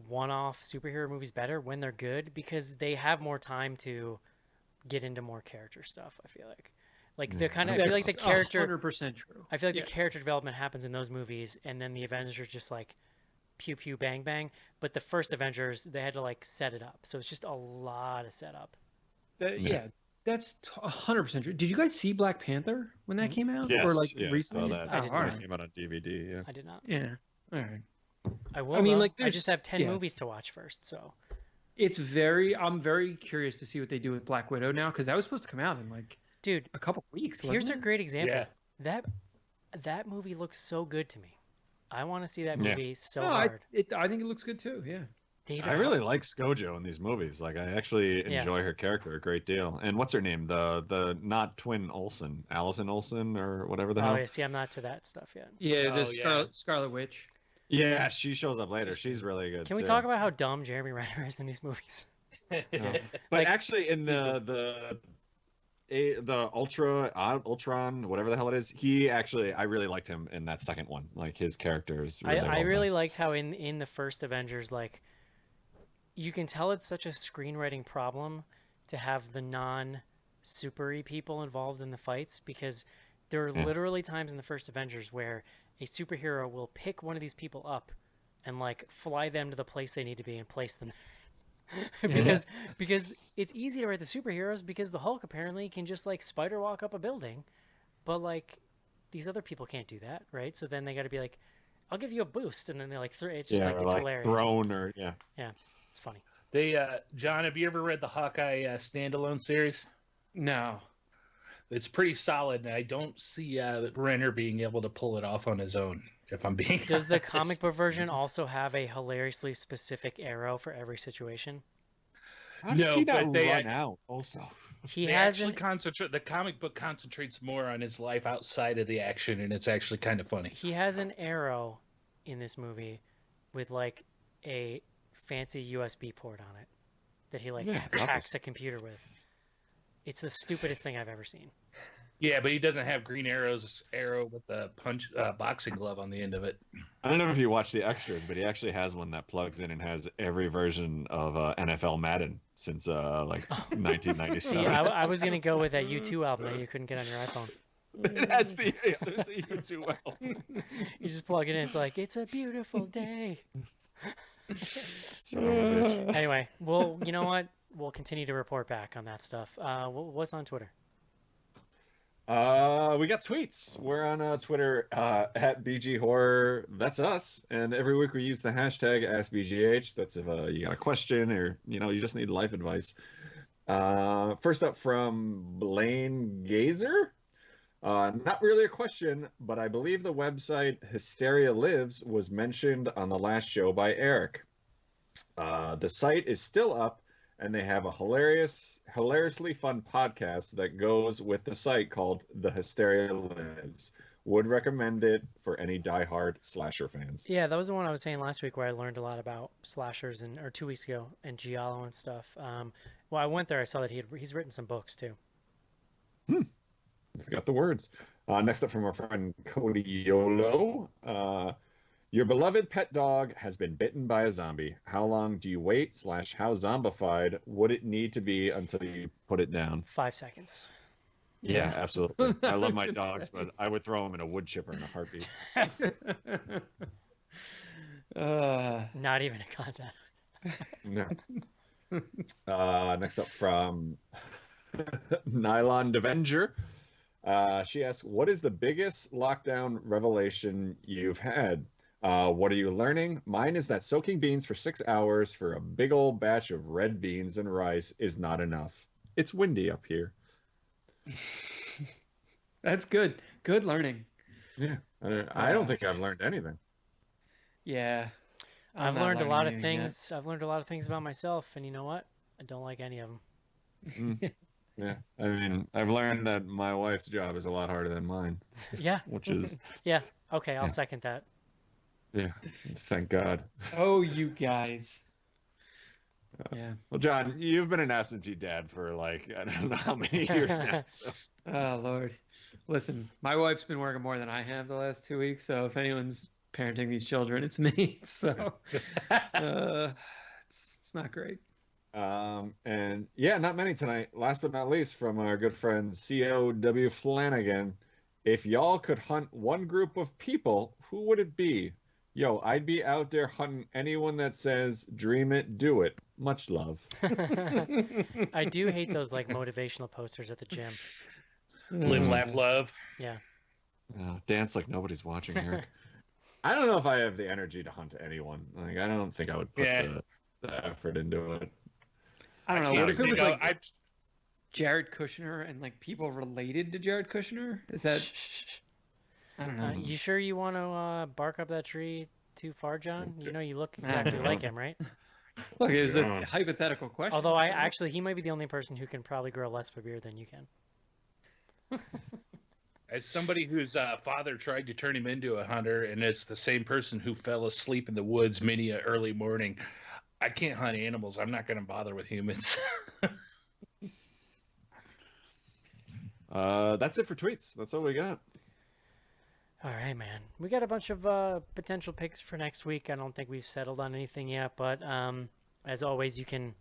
Speaker 1: one-off superhero movies better when they're good, because they have more time to get into more character stuff. I feel like they're kind of. I feel like the character.
Speaker 3: 100% true.
Speaker 1: I feel like the character development happens in those movies, and then the Avengers are just like pew pew bang bang. But the first Avengers, they had to like set it up, so it's just a lot of setup.
Speaker 3: Yeah, that's 100% true. Did you guys see Black Panther when that came out?
Speaker 5: Yes,
Speaker 3: or like
Speaker 5: I
Speaker 3: recently?
Speaker 5: saw that.
Speaker 1: I did not.
Speaker 5: It came out on DVD. Yeah.
Speaker 1: I did not.
Speaker 3: Yeah. All right.
Speaker 1: I will.
Speaker 3: I mean, like,
Speaker 1: I just have 10 movies to watch first, so.
Speaker 3: I'm very curious to see what they do with Black Widow now, because that was supposed to come out in like a couple weeks.
Speaker 1: Here's a great example. Yeah. That movie looks so good to me. I want to see that movie so hard.
Speaker 3: I think it looks good too. Yeah.
Speaker 5: I really like ScarJo in these movies. Like, I actually enjoy her character a great deal. And what's her name? The not twin Olsen, Allison Olsen or whatever the hell.
Speaker 1: Oh yeah, see, I'm not to that stuff yet.
Speaker 3: Yeah, Scarlet Witch.
Speaker 5: Yeah, she shows up later. She's really good.
Speaker 1: Can we talk about how dumb Jeremy Renner is in these movies?
Speaker 5: But actually, in the Ultron, whatever the hell it is, I really liked him in that second one. Like, his character is really
Speaker 1: I really liked how in the first Avengers, like, you can tell it's such a screenwriting problem to have the non-supery people involved in the fights, because there are literally times in the first Avengers where a superhero will pick one of these people up and like fly them to the place they need to be and place them because it's easy to write the superheroes, because the Hulk apparently can just like spider walk up a building, but like these other people can't do that, right? So then they got to be like, I'll give you a boost, and then they like it's just like, it's hilarious.
Speaker 5: Thrown or
Speaker 1: it's funny.
Speaker 2: John, have you ever read the Hawkeye standalone series?
Speaker 3: No.
Speaker 2: It's pretty solid, and I don't see Renner being able to pull it off on his own, if I'm being
Speaker 1: Does the
Speaker 2: honest.
Speaker 1: comic book version also have a hilariously specific arrow for every situation?
Speaker 5: How does he not run out also?
Speaker 1: He hasn't
Speaker 2: the comic book concentrates more on his life outside of the action, and it's actually kind of funny.
Speaker 1: He has an arrow in this movie with like a fancy USB port on it that he like hacks a computer with. It's the stupidest thing I've ever seen.
Speaker 2: Yeah, but he doesn't have Green Arrow's arrow with the boxing glove on the end of it.
Speaker 5: I don't know if you watch the extras, but he actually has one that plugs in and has every version of NFL Madden since like 1997.
Speaker 1: See, I was gonna go with that U2 album that you couldn't get on your iPhone.
Speaker 5: There's a U2 album.
Speaker 1: You just plug it in. It's like, it's a beautiful day. Anyway, well, you know what? We'll continue to report back on that stuff. What's on Twitter?
Speaker 5: We got tweets. We're on Twitter at BG Horror. That's us. And every week we use the hashtag AskBGH. That's if you got a question or you just need life advice. First up from Blaine Gazer. Not really a question, but I believe the website Hysteria Lives was mentioned on the last show by Eric. The site is still up, and they have a hilariously fun podcast that goes with the site called The Hysteria Lives. Would recommend it for any diehard slasher fans.
Speaker 1: Yeah, that was the one I was saying last week where I learned a lot about slashers, or 2 weeks ago, and giallo and stuff. Well, I went there, I saw that he's written some books too.
Speaker 5: He's got the words. Next up from our friend Cody Yolo. Your beloved pet dog has been bitten by a zombie. How long do you wait / how zombified would it need to be until you put it down?
Speaker 1: 5 seconds.
Speaker 5: Yeah, absolutely. I love my dogs, but I would throw them in a wood chipper in a heartbeat.
Speaker 1: Not even a contest.
Speaker 5: No. Next up from Nylon Devenger. She asks, what is the biggest lockdown revelation you've had? What are you learning? Mine is that soaking beans for 6 hours for a big old batch of red beans and rice is not enough. It's windy up here.
Speaker 3: That's good. Good learning.
Speaker 5: Yeah. I don't think I've learned anything.
Speaker 3: Yeah.
Speaker 1: I've learned a lot of things. I've learned a lot of things about myself, and you know what? I don't like any of them.
Speaker 5: Yeah. I mean, I've learned that my wife's job is a lot harder than mine.
Speaker 1: Yeah.
Speaker 5: Which is...
Speaker 1: Yeah. Okay, I'll second that.
Speaker 5: Yeah. Thank God.
Speaker 3: Oh, you guys. Yeah.
Speaker 5: Well, John, you've been an absentee dad for like, I don't know how many years now. So.
Speaker 3: Oh, Lord. Listen, my wife's been working more than I have the last 2 weeks, so if anyone's parenting these children, it's me. So it's not great.
Speaker 5: And yeah, not many tonight. Last but not least, from our good friend COW Flanagan. If y'all could hunt one group of people, who would it be? Yo, I'd be out there hunting anyone that says, dream it, do it. Much love.
Speaker 1: I do hate those like motivational posters at the gym.
Speaker 2: Live, laugh, love.
Speaker 1: Yeah.
Speaker 5: Dance like nobody's watching, Eric. I don't know if I have the energy to hunt anyone. Like, I don't think I would put the effort into it.
Speaker 3: I don't know. What if it was like Jared Kushner and like people related to Jared Kushner? Is that... I don't know.
Speaker 1: You sure you want to bark up that tree too far, John? You know you look exactly like him, right?
Speaker 3: Look, it was a hypothetical question.
Speaker 1: Although he might be the only person who can probably grow less of a beard than you can.
Speaker 2: As somebody whose father tried to turn him into a hunter, and it's the same person who fell asleep in the woods many a early morning, I can't hunt animals. I'm not going to bother with humans.
Speaker 5: That's it for tweets. That's all we got.
Speaker 1: All right, man. We got a bunch of potential picks for next week. I don't think we've settled on anything yet, but as always, you can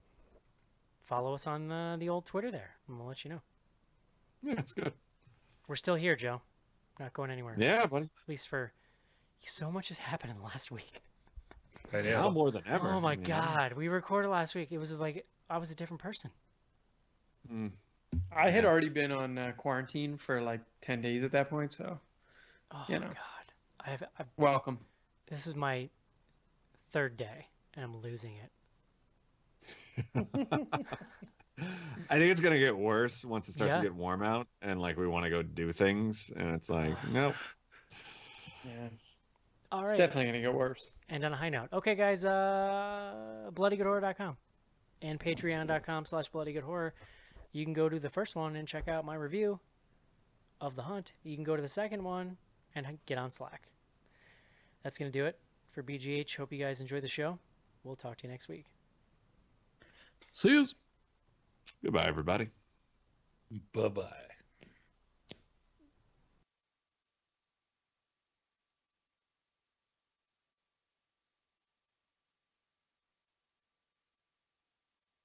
Speaker 1: follow us on the old Twitter there, and we'll let you know.
Speaker 5: Yeah, it's good.
Speaker 1: We're still here, Joe. Not going anywhere.
Speaker 5: Yeah, buddy.
Speaker 1: At least for... So much has happened in the last week.
Speaker 5: I know. Now more than ever.
Speaker 1: Oh, my God. We recorded last week. It was like I was a different person.
Speaker 3: I had already been on quarantine for like 10 days at that point, so...
Speaker 1: Oh,
Speaker 3: you know.
Speaker 1: God. I've
Speaker 3: Welcome.
Speaker 1: This is my third day, and I'm losing it.
Speaker 5: I think it's going to get worse once it starts to get warm out, and like we want to go do things, and it's like, nope.
Speaker 3: Yeah.
Speaker 1: All right.
Speaker 3: It's definitely going to get worse.
Speaker 1: And on a high note. Okay, guys, bloodygoodhorror.com and patreon.com/bloodygoodhorror. You can go to the first one and check out my review of The Hunt. You can go to the second one and get on Slack. That's going to do it for BGH. Hope you guys enjoy the show. We'll talk to you next week.
Speaker 3: See you.
Speaker 5: Goodbye, everybody.
Speaker 2: Bye-bye.